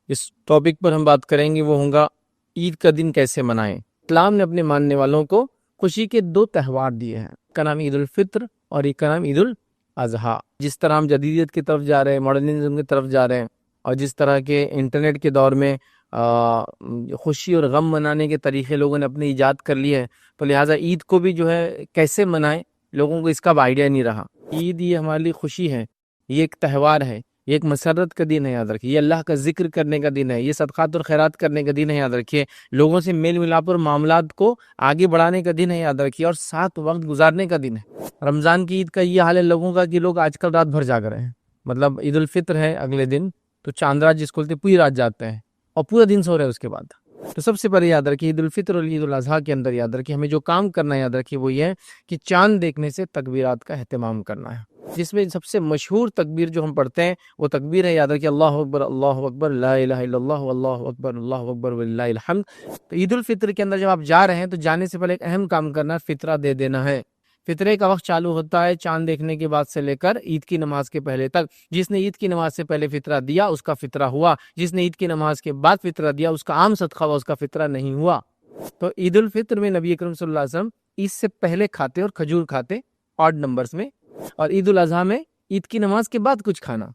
اس topic پر ہم بات کریں گے وہ ہوگا عید کا دن کیسے منائیں۔ اسلام نے اپنے ماننے والوں کو خوشی کے دو تہوار دیے ہیں، ایک کا نام عید الفطر اور ایک کا نام عید الاضحیٰ۔ جس طرح ہم جدیدیت کی طرف جا رہے ہیں، ماڈرنزم کی طرف جا رہے ہیں، اور جس طرح کے انٹرنیٹ کے دور میں خوشی اور غم منانے کے طریقے لوگوں نے اپنے ایجاد کر لیے ہیں، تو لہٰذا عید کو بھی جو ہے کیسے منائیں، لوگوں کو اس کا آئیڈیا نہیں رہا۔ عید یہ ہمارے لیے خوشی ہے، یہ ایک تہوار ہے، یہ ایک مسرت کا دن ہے، یاد رکھیے۔ یہ اللہ کا ذکر کرنے کا دن ہے، یہ صدقات اور خیرات کرنے کا دن ہے، یاد رکھیے۔ لوگوں سے میل ملاپ اور معاملات کو آگے بڑھانے کا دن ہے، یاد رکھیے، اور ساتھ وقت گزارنے کا دن ہے۔ رمضان کی عید کا یہ حال ہے لوگوں کا کہ لوگ آج کل رات بھر جاگ رہے ہیں۔ مطلب عید الفطر ہے اگلے دن، تو چاند رات جس کو بولتے ہیں، پوری رات جاگتے ہیں اور پورا دن سو رہے ہیں اس کے بعد۔ تو سب سے پہلے یاد رکھیے عید الفطر اور عید الاضحیٰ کے اندر یاد رکھیے ہمیں جو کام کرنا ہے، یاد رکھیے وہ یہ ہے کہ چاند دیکھنے سے تکبیرات کا اہتمام کرنا ہے، جس میں سب سے مشہور تکبیر جو ہم پڑھتے ہیں وہ تکبیر ہے، یاد رکھیے، اللہ اکبر لا الہ الا اللہ واللہ اکبر وللہ الحمد۔ تو عید الفطر کے اندر جب آپ جا رہے ہیں تو جانے سے پہلے ایک اہم کام کرنا ہے، فطرہ دے دینا ہے۔ فطرے کا وقت چالو ہوتا ہے چاند دیکھنے کے بعد سے لے کر عید کی نماز کے پہلے تک۔ جس نے عید کی نماز سے پہلے فطرہ دیا اس کا فطرہ ہوا، جس نے عید کی نماز کے بعد فطرہ دیا اس کا عام صدقہ ہوا، اس کا فطرہ نہیں ہوا۔ تو عید الفطر میں نبی اکرم صلی اللہ علیہ وسلم عید سے پہلے کھاتے اور کھجور کھاتے آڈ نمبرز میں، اور عید الاضحیٰ میں عید کی نماز کے بعد کچھ کھانا۔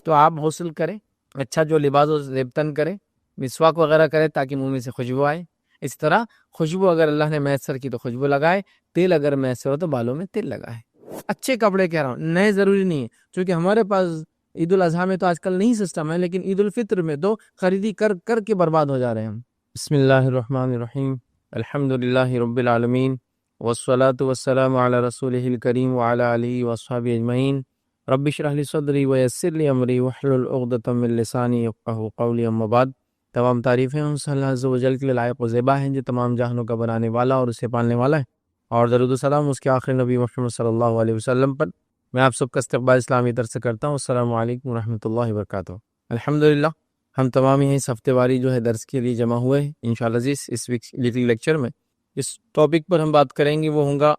تو آپ غسل کریں، اچھا جو لباس و زیبتن کریں، مسواک وغیرہ کریں تاکہ منہ میں سے خوشبو آئے۔ اس طرح خوشبو اگر اللہ نے میسر کی تو خوشبو لگائے، تیل اگر میسر ہو تو بالوں میں تیل لگائے۔ اچھے کپڑے کہہ رہا ہوں، نئے ضروری نہیں ہے، چونکہ ہمارے پاس عید الاضحیٰ میں تو آج کل نہیں سسٹم ہے، لیکن عید الفطر میں تو خریدی کر کر کے برباد ہو جا رہے ہیں ہم۔ بسم اللہ الرحمن الرحیم، الحمدللہ رب العالمین، والصلاة والسلام علی رسولہ الکریم وعلی آلہ واصحابہ اجمعین۔ رب اشرح لی صدری ویسر لی امری واحلل عقدۃ من لسانی یفقہوا قولی، اما بعد۔ تمام تعریفیں ان سے اللہ عز و جل کے لیے لائق و زیبا ہیں جو تمام جہانوں کا بنانے والا اور اسے پالنے والا ہے، اور درود و سلام اس کے آخری نبی محمد صلی اللہ علیہ وسلم پر۔ میں آپ سب کا استقبال اسلامی طرف سے کرتا ہوں۔ السلام علیکم ورحمۃ اللہ وبرکاتہ۔ الحمدللہ ہم تمام یہیں اس ہفتے واری جو ہے درس کے لیے جمع ہوئے ہیں انشاءاللہ عزیز۔ اس ویک لیکچر میں اس ٹاپک پر ہم بات کریں گے وہ ہوگا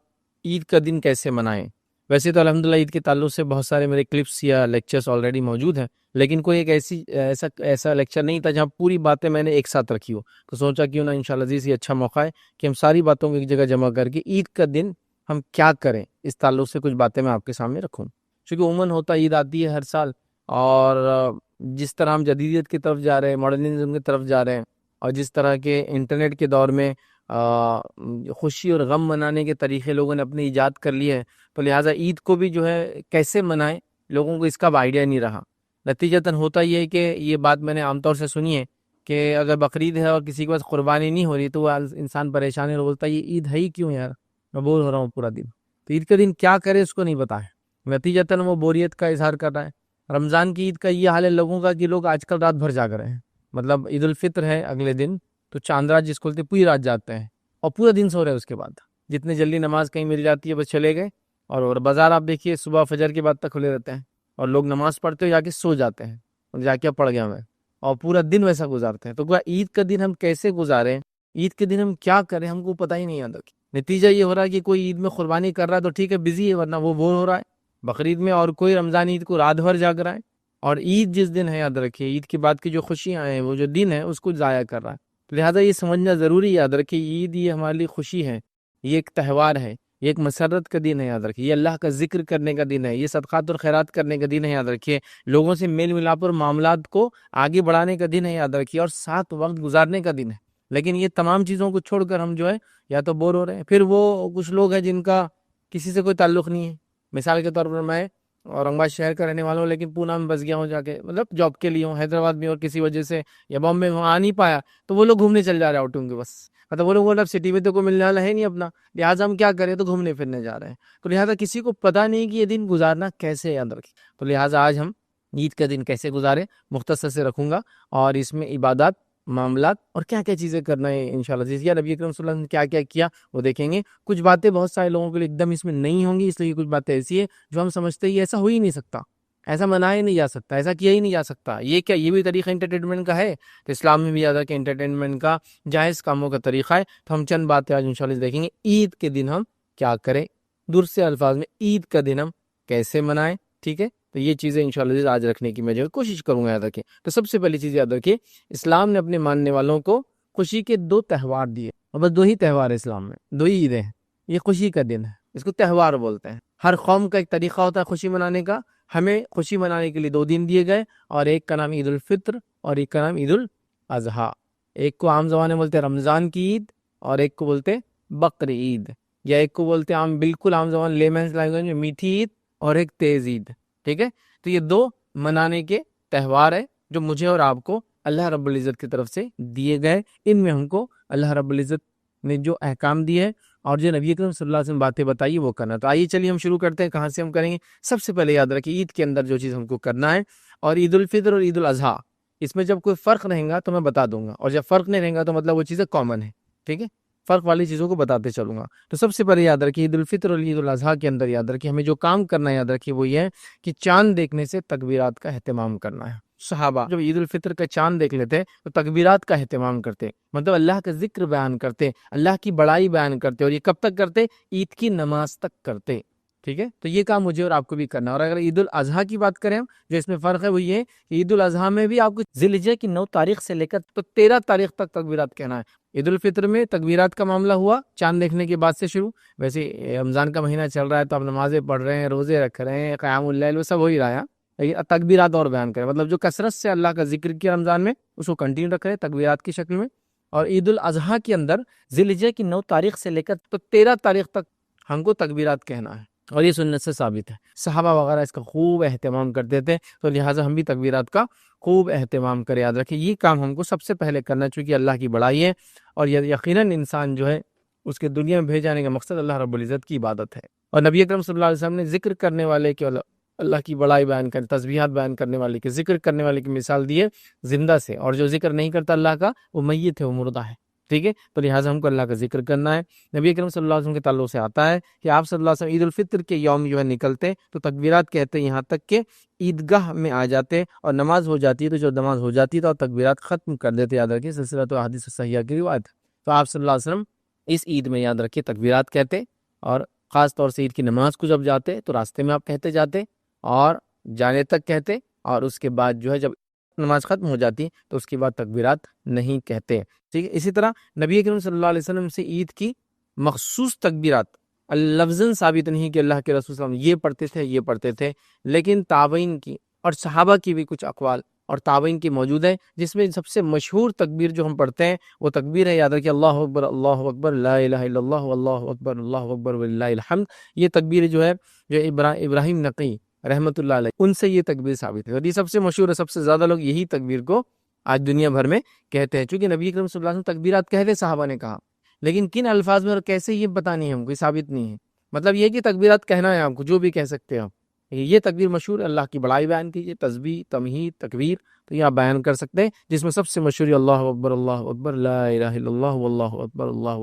عید کا دن کیسے منائیں۔ ویسے تو الحمدللہ عید کے تعلق سے بہت سارے میرے کلپس یا لیکچرز آلریڈی موجود ہیں، لیکن کوئی ایک ایسا لیکچر نہیں تھا جہاں پوری باتیں میں نے ایک ساتھ رکھی ہو، تو سوچا کیوں نہ انشاءاللہ عزیز یہ اچھا موقع ہے کہ ہم ساری باتوں کو ایک جگہ جمع کر کے عید کا دن ہم کیا کریں اس تعلق سے کچھ باتیں میں آپ کے سامنے رکھوں۔ چونکہ عموماً ہوتا عید آتی ہے ہر سال، اور جس طرح ہم جدیدیت کی طرف جا رہے ہیں، ماڈرنزم کی طرف جا رہے ہیں، اور جس طرح کے انٹرنیٹ کے دور میں خوشی اور غم منانے کے طریقے لوگوں نے اپنے ایجاد کر لیے ہیں، تو لہٰذا عید کو بھی جو ہے کیسے منائیں، لوگوں کو اس کا آئیڈیا نہیں رہا۔ نتیجتاً ہوتا یہ ہے کہ یہ بات میں نے عام طور سے سنی ہے کہ اگر بقرعید ہے اور کسی کے پاس قربانی نہیں ہو رہی تو وہ انسان پریشان ہے اور بولتا ہے یہ عید ہے ہی کیوں یار، میں بور ہو رہا ہوں پورا دن۔ تو عید کا دن کیا کرے اس کو نہیں پتا ہے، نتیجتاً وہ بوریت کا اظہار کر رہا ہے۔ رمضان کی عید کا یہ حال ہے لوگوں کا کہ لوگ آج کل رات بھر جاگ رہے ہیں۔ مطلب عید الفطر ہے اگلے دن، تو چاند رات جس کو بولتے ہیں، پوری رات جاگتے ہیں اور پورا دن سو رہے ہیں اس کے بعد۔ جتنے جلدی نماز کہیں مل جاتی ہے بس چلے گئے، اور بازار آپ دیکھیے صبح فجر کے بعد تک کھلے رہتے ہیں، اور لوگ نماز پڑھتے ہوئے جا کے سو جاتے ہیں، اور جا کے پڑھ گیا میں، اور پورا دن ویسا گزارتے ہیں۔ تو عید کا دن ہم کیسے گزاریں، عید کے دن ہم کیا کریں، ہم کو پتہ ہی نہیں آتا۔ نتیجہ یہ ہو رہا ہے کہ کوئی عید میں قربانی کر رہا ہے تو ٹھیک ہے بزی ہے، ورنہ وہ بور ہو رہا ہے بقرعید میں، اور کوئی رمضان عید کو رات بھر جاگ رہا ہے، اور عید جس دن ہے یاد رکھیے عید کے بعد کی جو خوشیاں ہیں وہ جو دن ہے اس کو ضائع کر رہا ہے۔ لہٰذا یہ سمجھنا ضروری ہے، یاد رکھیے عید یہ ہمارے لیے خوشی ہے، یہ ایک تہوار ہے، یہ ایک مسرت کا دن ہے، یاد رکھیے، یہ اللہ کا ذکر کرنے کا دن ہے، یہ صدقات اور خیرات کرنے کا دن ہے، یاد رکھیے، لوگوں سے میل ملاپ اور معاملات کو آگے بڑھانے کا دن ہے، یاد رکھیے، اور ساتھ وقت گزارنے کا دن ہے۔ لیکن یہ تمام چیزوں کو چھوڑ کر ہم جو ہے یا تو بور ہو رہے ہیں، پھر وہ کچھ لوگ ہیں جن کا کسی سے کوئی تعلق نہیں ہے۔ مثال کے طور پر میں اورنگ آباد شہر کا رہنے والا ہوں، لیکن پونا میں بس گیا ہوں جا کے، مطلب جاب کے لیے ہوں، حیدرآباد میں اور کسی وجہ سے یا بامبے میں آ نہیں پایا، تو وہ لوگ گھومنے چل جا رہے ہیں آؤٹنگ کے، بس مطلب وہ لوگ سٹی میں تو کوئی ملنے والا ہے نہیں اپنا، لہٰذا ہم کیا کریں، تو گھومنے پھرنے جا رہے ہیں۔ تو لہٰذا کسی کو پتہ نہیں کہ یہ دن گزارنا کیسے، یاد رکھیں۔ تو لہٰذا آج ہم عید کا دن کیسے گزاریں مختصر سے رکھوں گا، اور اس میں عبادات، معاملات اور کیا کیا چیزیں کرنا ہے انشاءاللہ یا نبی اکرم صلی اللہ علیہ وسلم نے کیا کیا کیا وہ دیکھیں گے۔ کچھ باتیں بہت سارے لوگوں کے لیے ایک دم اس میں نہیں ہوں گی، اس لیے کچھ باتیں ایسی ہیں جو ہم سمجھتے ہیں یہ ایسا ہو ہی نہیں سکتا، ایسا منایا ہی نہیں جا سکتا، ایسا کیا ہی نہیں جا سکتا، یہ کیا، یہ بھی طریقہ انٹرٹینمنٹ کا ہے؟ تو اسلام میں بھی یاد ہے کہ انٹرٹینمنٹ کا جائز کاموں کا طریقہ ہے۔ تو ہم چند باتیں آج انشاءاللہ دیکھیں گے، عید کے دن ہم کیا کریں، دور سے الفاظ میں عید کا دن ہم کیسے منائیں، ٹھیک ہے، تو یہ چیزیں انشاءاللہ آج رکھنے کی میں جو ہے کوشش کروں گا یاد رکھیں۔ تو سب سے پہلی چیز یاد رکھیے، اسلام نے اپنے ماننے والوں کو خوشی کے 2 تہوار دیے، اور بس 2 ہی تہوار ہے اسلام میں، 2 ہی عیدیں ہیں۔ یہ خوشی کا دن ہے، اس کو تہوار بولتے ہیں۔ ہر قوم کا ایک طریقہ ہوتا ہے خوشی منانے کا، ہمیں خوشی منانے کے لیے 2 دن دیے گئے، اور ایک کا نام عید الفطر اور ایک کا نام عید الاضحیٰ۔ ایک کو عام زبان میں بولتے ہیں رمضان کی عید، اور ایک کو بولتے ہیں بقر عید، یا ایک کو بولتے ہیں بالکل عام زبان لیمنس لینگویج میں میٹھی عید، اور ایک تیز عید، ٹھیک ہے۔ تو یہ 2 منانے کے تہوار ہے جو مجھے اور آپ کو اللہ رب العزت کی طرف سے دیے گئے۔ ان میں ہم کو اللہ رب العزت نے جو احکام دیے ہیں اور جو نبی اکرم صلی اللہ علیہ وسلم باتیں بتائی وہ کرنا۔ تو آئیے چلیے ہم شروع کرتے ہیں، کہاں سے ہم کریں گے۔ سب سے پہلے یاد رکھیے عید کے اندر جو چیز ہم کو کرنا ہے، اور عید الفطر اور عید الاضحیٰ، اس میں جب کوئی فرق رہے گا تو میں بتا دوں گا، اور جب فرق نہیں رہے گا تو مطلب وہ چیزیں کامن ہے، ٹھیک ہے، فرق والی چیزوں کو بتاتے چلوں گا۔ تو سب سے پہلے یاد رکھیے عید الفطر اور عید الاضحیٰ کے اندر یاد رکھیے ہمیں جو کام کرنا ہے، یاد رکھیے وہ یہ ہے کہ چاند دیکھنے سے تکبیرات کا اہتمام کرنا ہے۔ صحابہ جب عید الفطر کا چاند دیکھ لیتے تو تکبیرات کا اہتمام کرتے، مطلب اللہ کا ذکر بیان کرتے، اللہ کی بڑائی بیان کرتے، اور یہ کب تک کرتے؟ عید کی نماز تک کرتے، ٹھیک ہے۔ تو یہ کام مجھے اور آپ کو بھی کرنا ہے۔ اور اگر عید الاضحیٰ کی بات کریں جو اس میں فرق ہے وہ یہ ہے کہ عید الاضحیٰ میں بھی آپ کو ذی الحجہ کی 9 تاریخ سے لے کر تو 13 تاریخ تک تکبیرات کہنا ہے۔ عید الفطر میں تکبیرات کا معاملہ ہوا چاند دیکھنے کے بعد سے شروع، ویسے رمضان کا مہینہ چل رہا ہے تو آپ نمازیں پڑھ رہے ہیں، روزے رکھ رہے ہیں، قیام اللیل وہ سب ہو ہی رہا ہے، لیکن تکبیرات اور بیان کریں، مطلب جو کثرت سے اللہ کا ذکر کیا رمضان میں اس کو کنٹینیو رکھ رہے ہیں تکبیرات کی شکل میں۔ اور عید الاضحیٰ کے اندر ذی الحجہ کی 9 تاریخ سے لے کر تو 13 تاریخ تک ہم کو تکبیرات کہنا ہے، اور یہ سنت سے ثابت ہے۔ صحابہ وغیرہ اس کا خوب اہتمام کرتے تھے، تو لہٰذا ہم بھی تکبیرات کا خوب اہتمام کریں۔ یاد رکھیں یہ کام ہم کو سب سے پہلے کرنا، چونکہ اللہ کی بڑائی ہے، اور یقیناً انسان جو ہے اس کے دنیا میں بھیجانے کا مقصد اللہ رب العزت کی عبادت ہے۔ اور نبی اکرم صلی اللہ علیہ وسلم نے ذکر کرنے والے کے اللہ کی بڑائی بیان کرنے، تسبیحات بیان کرنے والے کے، ذکر کرنے والے کی مثال دی ہے زندہ سے، اور جو ذکر نہیں کرتا اللہ کا وہ میت ہے، وہ مردہ ہے، ٹھیک ہے۔ تو لہٰذا ہم کو اللہ کا ذکر کرنا ہے۔ نبی اکرم صلی اللہ علیہ وسلم کے تعلق سے آتا ہے کہ آپ صلی اللہ علیہ وسلم عید الفطر کے یوم جو ہے نکلتے تو تکبیرات کہتے یہاں تک کہ عیدگاہ میں آ جاتے، اور نماز ہو جاتی ہے تو جو نماز ہو جاتی تو تکبیرات ختم کر دیتے۔ یاد رکھیے سلسلہ تو احادیث صحیحہ کی روایت ہے۔ تو آپ صلی اللہ علیہ وسلم اس عید میں یاد رکھیے تکبیرات کہتے، اور خاص طور سے عید کی نماز کو جب جاتے تو راستے میں آپ کہتے جاتے، اور جانے تک کہتے، اور اس کے بعد جو ہے جب نماز ختم ہو جاتی تو اس کے بعد تکبیرات نہیں کہتے، ٹھیک ہے۔ اسی طرح نبی کریم صلی اللہ علیہ وسلم سے عید کی مخصوص تکبیرات لفظاً ثابت نہیں کہ اللہ کے رسول صلی اللہ علیہ وسلم یہ پڑھتے تھے یہ پڑھتے تھے، لیکن تابعین کی اور صحابہ کی بھی کچھ اقوال اور تابعین کی موجود ہے، جس میں سب سے مشہور تکبیر جو ہم پڑھتے ہیں وہ تکبیر ہے، یاد رکھیے اللہ اکبر لا الہ الا اللہ واللہ اکبر وللہ الحمد۔ یہ تکبیر جو ہے جو ابراہیم نقی رحمۃ اللہ علیہ ان سے یہ تکبیر ثابت ہے، اور یہ سب سے مشہور ہے، سب سے زیادہ لوگ یہی تکبیر کو آج دنیا بھر میں کہتے ہیں، چونکہ نبی کریم صلی اللہ علیہ وسلم تکبیرات کہتے صحابہ نے کہا، لیکن کن الفاظ میں اور کیسے یہ پتہ نہیں ہے ہم کو، ثابت نہیں ہے۔ مطلب یہ کہ تکبیرات کہنا ہے آپ کو، جو بھی کہہ سکتے ہیں آپ، یہ تکبیر مشہور ہے، اللہ کی بڑائی بیان کیجیے، تسبیح، تمہید، تکبیر، تو یہ آپ بیان کر سکتے ہیں، جس میں سب سے مشہور اللہ اکبر لا الہ الا اللہ واللہ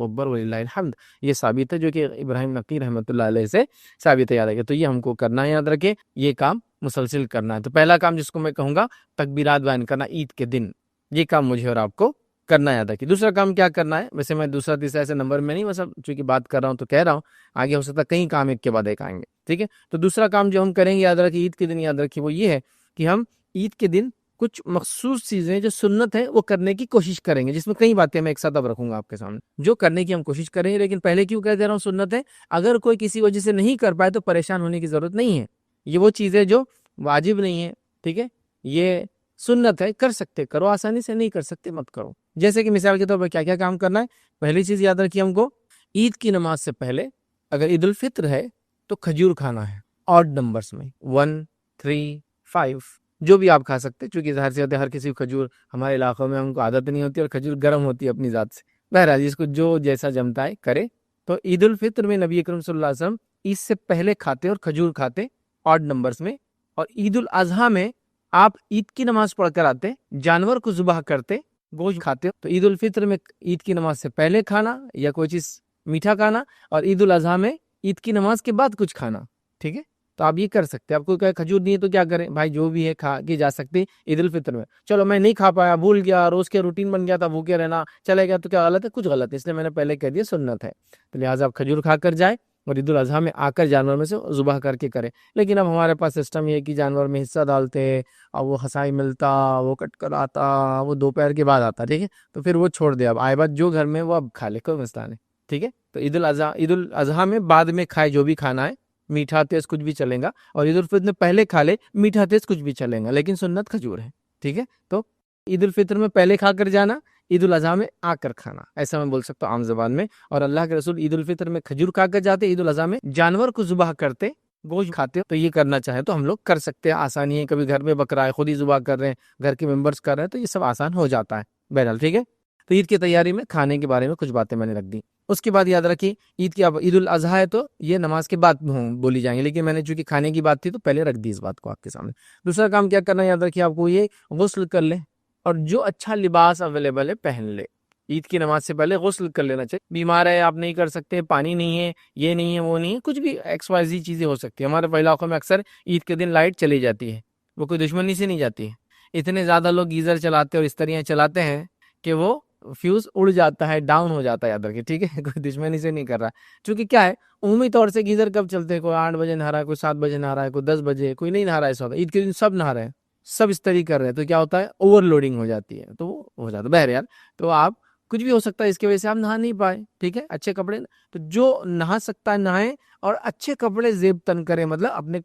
اکبر وللہ الحمد، یہ ثابت ہے، جو کہ ابراہیم نقی رحمۃ اللہ علیہ سے ثابت ہے، یاد رکھے۔ تو یہ ہم کو کرنا ہے، یاد رکھے یہ کام مسلسل کرنا ہے۔ تو پہلا کام جس کو میں کہوں گا تکبیرات بیان کرنا عید کے دن، یہ کام مجھے اور آپ کو کرنا ہے، یاد رکھیے۔ دوسرا کام کیا کرنا ہے، ویسے میں دوسرا تیسرا ایسے نمبر میں نہیں، بس چونکہ بات کر رہا ہوں تو کہہ رہا ہوں، آگے ہو سکتا ہے کئی کام ایک کے بعد ایک آئیں گے، ٹھیک ہے۔ تو دوسرا کام جو ہم کریں گے یاد رکھیے عید کے دن، یاد رکھیے وہ یہ ہے کہ ہم عید کے دن کچھ مخصوص چیزیں جو سنت ہے وہ کرنے کی کوشش کریں گے، جس میں کئی باتیں میں ایک ساتھ اب رکھوں گا آپ کے سامنے جو کرنے کی ہم کوشش کریں گے۔ لیکن پہلے کیوں کہہ دے رہا ہوں سنت ہے، اگر کوئی کسی وجہ سے نہیں کر پائے تو پریشان ہونے کی ضرورت نہیں ہے، یہ وہ چیزیں جو واجب نہیں ہے، ٹھیک ہے، یہ سنت ہے، کر سکتے کرو آسانی سے، نہیں کر سکتے مت کرو۔ جیسے کہ مثال کے طور پر کیا کیا کام کرنا ہے، پہلی چیز یاد رکھیے ہم کو عید کی نماز سے پہلے اگر عید الفطر ہے تو کھجور کھانا ہے، آڈ نمبرز میں 1 3 5 جو بھی آپ کھا سکتے، چونکہ ظاہر سی بات ہے ہر کسی کو کھجور ہمارے علاقوں میں ہم کو عادت نہیں ہوتی، اور کھجور گرم ہوتی ہے اپنی ذات سے، بہرحال جس کو جو جیسا جمتا ہے کرے۔ تو عید الفطر میں نبی اکرم صلی اللہ علیہ وسلم عید سے پہلے کھاتے اور کھجور کھاتے آڈ نمبرز میں، اور عید الاضحیٰ میں آپ عید کی نماز پڑھ کر آتے، جانور کو ذبح کرتے، گوشت کھاتے، تو عید الفطر میں عید کی نماز سے پہلے کھانا یا کوئی چیز میٹھا کھانا، اور عید الاضحیٰ میں عید کی نماز کے بعد کچھ کھانا، ٹھیک ہے۔ تو آپ یہ کر سکتے ہیں، آپ کو کھجور نہیں ہے تو کیا کریں بھائی، جو بھی ہے کھا کے جا سکتے عید الفطر میں۔ چلو میں نہیں کھا پایا، بھول گیا، روز کے روٹین بن گیا تھا بھوکے رہنا، چلے گیا تو کیا غلط ہے؟ کچھ غلط ہے، اس لیے میں نے پہلے کہہ دیا سنت ہے، تو لہٰذا آپ کھجور کھا کر جائے اور عید الاضحیٰ میں آ کر جانور میں سے ذبح کر کے کرے. لیکن اب ہمارے پاس سسٹم یہ ہے کہ جانور میں حصہ ڈالتے اور وہ خسائی ملتا، وہ کٹ کر آتا، وہ دوپہر کے بعد آتا، ٹھیک ہے، تو پھر وہ چھوڑ دے. اب آئے بات جو گھر میں وہ اب کھا لے، کوئی مسئلہ نہیں، ٹھیک ہے. تو عید الاضحیٰ میں بعد میں کھائے جو بھی کھانا ہے، میٹھا تیز کچھ بھی چلے گا. اور عید الفطر میں پہلے کھا لے میٹھا تیز کچھ بھی چلے گا، لیکن سنت کھجور ہے، ٹھیک ہے. تو عید الفطر میں پہلے کھا کر جانا، عید الاضحیٰ میں آ کر کھانا، ایسا میں بول سکتا ہوں عام زبان میں. اور اللہ کے رسول عید الفطر میں کھجور کھا کر جاتے، عید الاضحیٰ میں جانور کو ذبح کرتے، گوشت کھاتے. تو یہ کرنا چاہے تو ہم لوگ کر سکتے ہیں، آسانی ہے. کبھی گھر میں بکرا ہے خود ہی ذبح کر رہے ہیں، گھر کے ممبرس کر رہے ہیں، تو یہ سب آسان ہو جاتا ہے. بہرحال ٹھیک ہے. تو عید کی تیاری میں کھانے کے بارے میں کچھ باتیں میں نے رکھ دی. اس کے بعد یاد رکھیے عید الاضحیٰ ہے تو یہ نماز کے بعد بولی جائیں گے، لیکن میں نے چونکہ کھانے کی بات تھی تو پہلے رکھ دی اس بات کو آپ کے سامنے. دوسرا کام کیا کرنا ہے یاد رکھیے آپ کو، یہ غسل کر لیں اور جو اچھا لباس اویلیبل ہے پہن لے. عید کی نماز سے پہلے غسل کر لینا چاہیے. بیمار ہے آپ نہیں کر سکتے، پانی نہیں ہے، یہ نہیں ہے، وہ نہیں ہے، کچھ بھی ایکس وائی زی چیزیں ہو سکتی ہیں. ہمارے علاقوں میں اکثر عید کے دن لائٹ چلی جاتی ہے، وہ کوئی دشمنی سے نہیں جاتی ہے. اتنے زیادہ لوگ گیزر چلاتے اور اس طرح چلاتے ہیں کہ وہ فیوز اڑ جاتا ہے، ڈاؤن ہو جاتا ہے، یاد رکھیے، ٹھیک ہے. کوئی دشمنی سے نہیں کر رہا، چونکہ کیا ہے عمومی طور سے گیزر کب چلتے ہیں، کوئی 8 بجے نہا رہا ہے، کوئی 7 بجے نہا رہا ہے، کوئی 10 بجے، کوئی نہیں نہا رہا ہے. ایسا ہوتا ہے عید کے دن سب نہا رہے ہیں، سب اس طرح کر رہے ہیں، تو کیا ہوتا ہے اوور لوڈنگ ہو جاتی ہے، تو وہ ہو جاتا ہے. بہرحال تو آپ کچھ بھی ہو سکتا ہے، اس کی وجہ سے آپ نہا نہیں پائے، ٹھیک ہے. اچھے کپڑے، تو جو نہا سکتا ہے نہائے، اور اچھے کپڑے زیب تن کرے، مطلب اپنے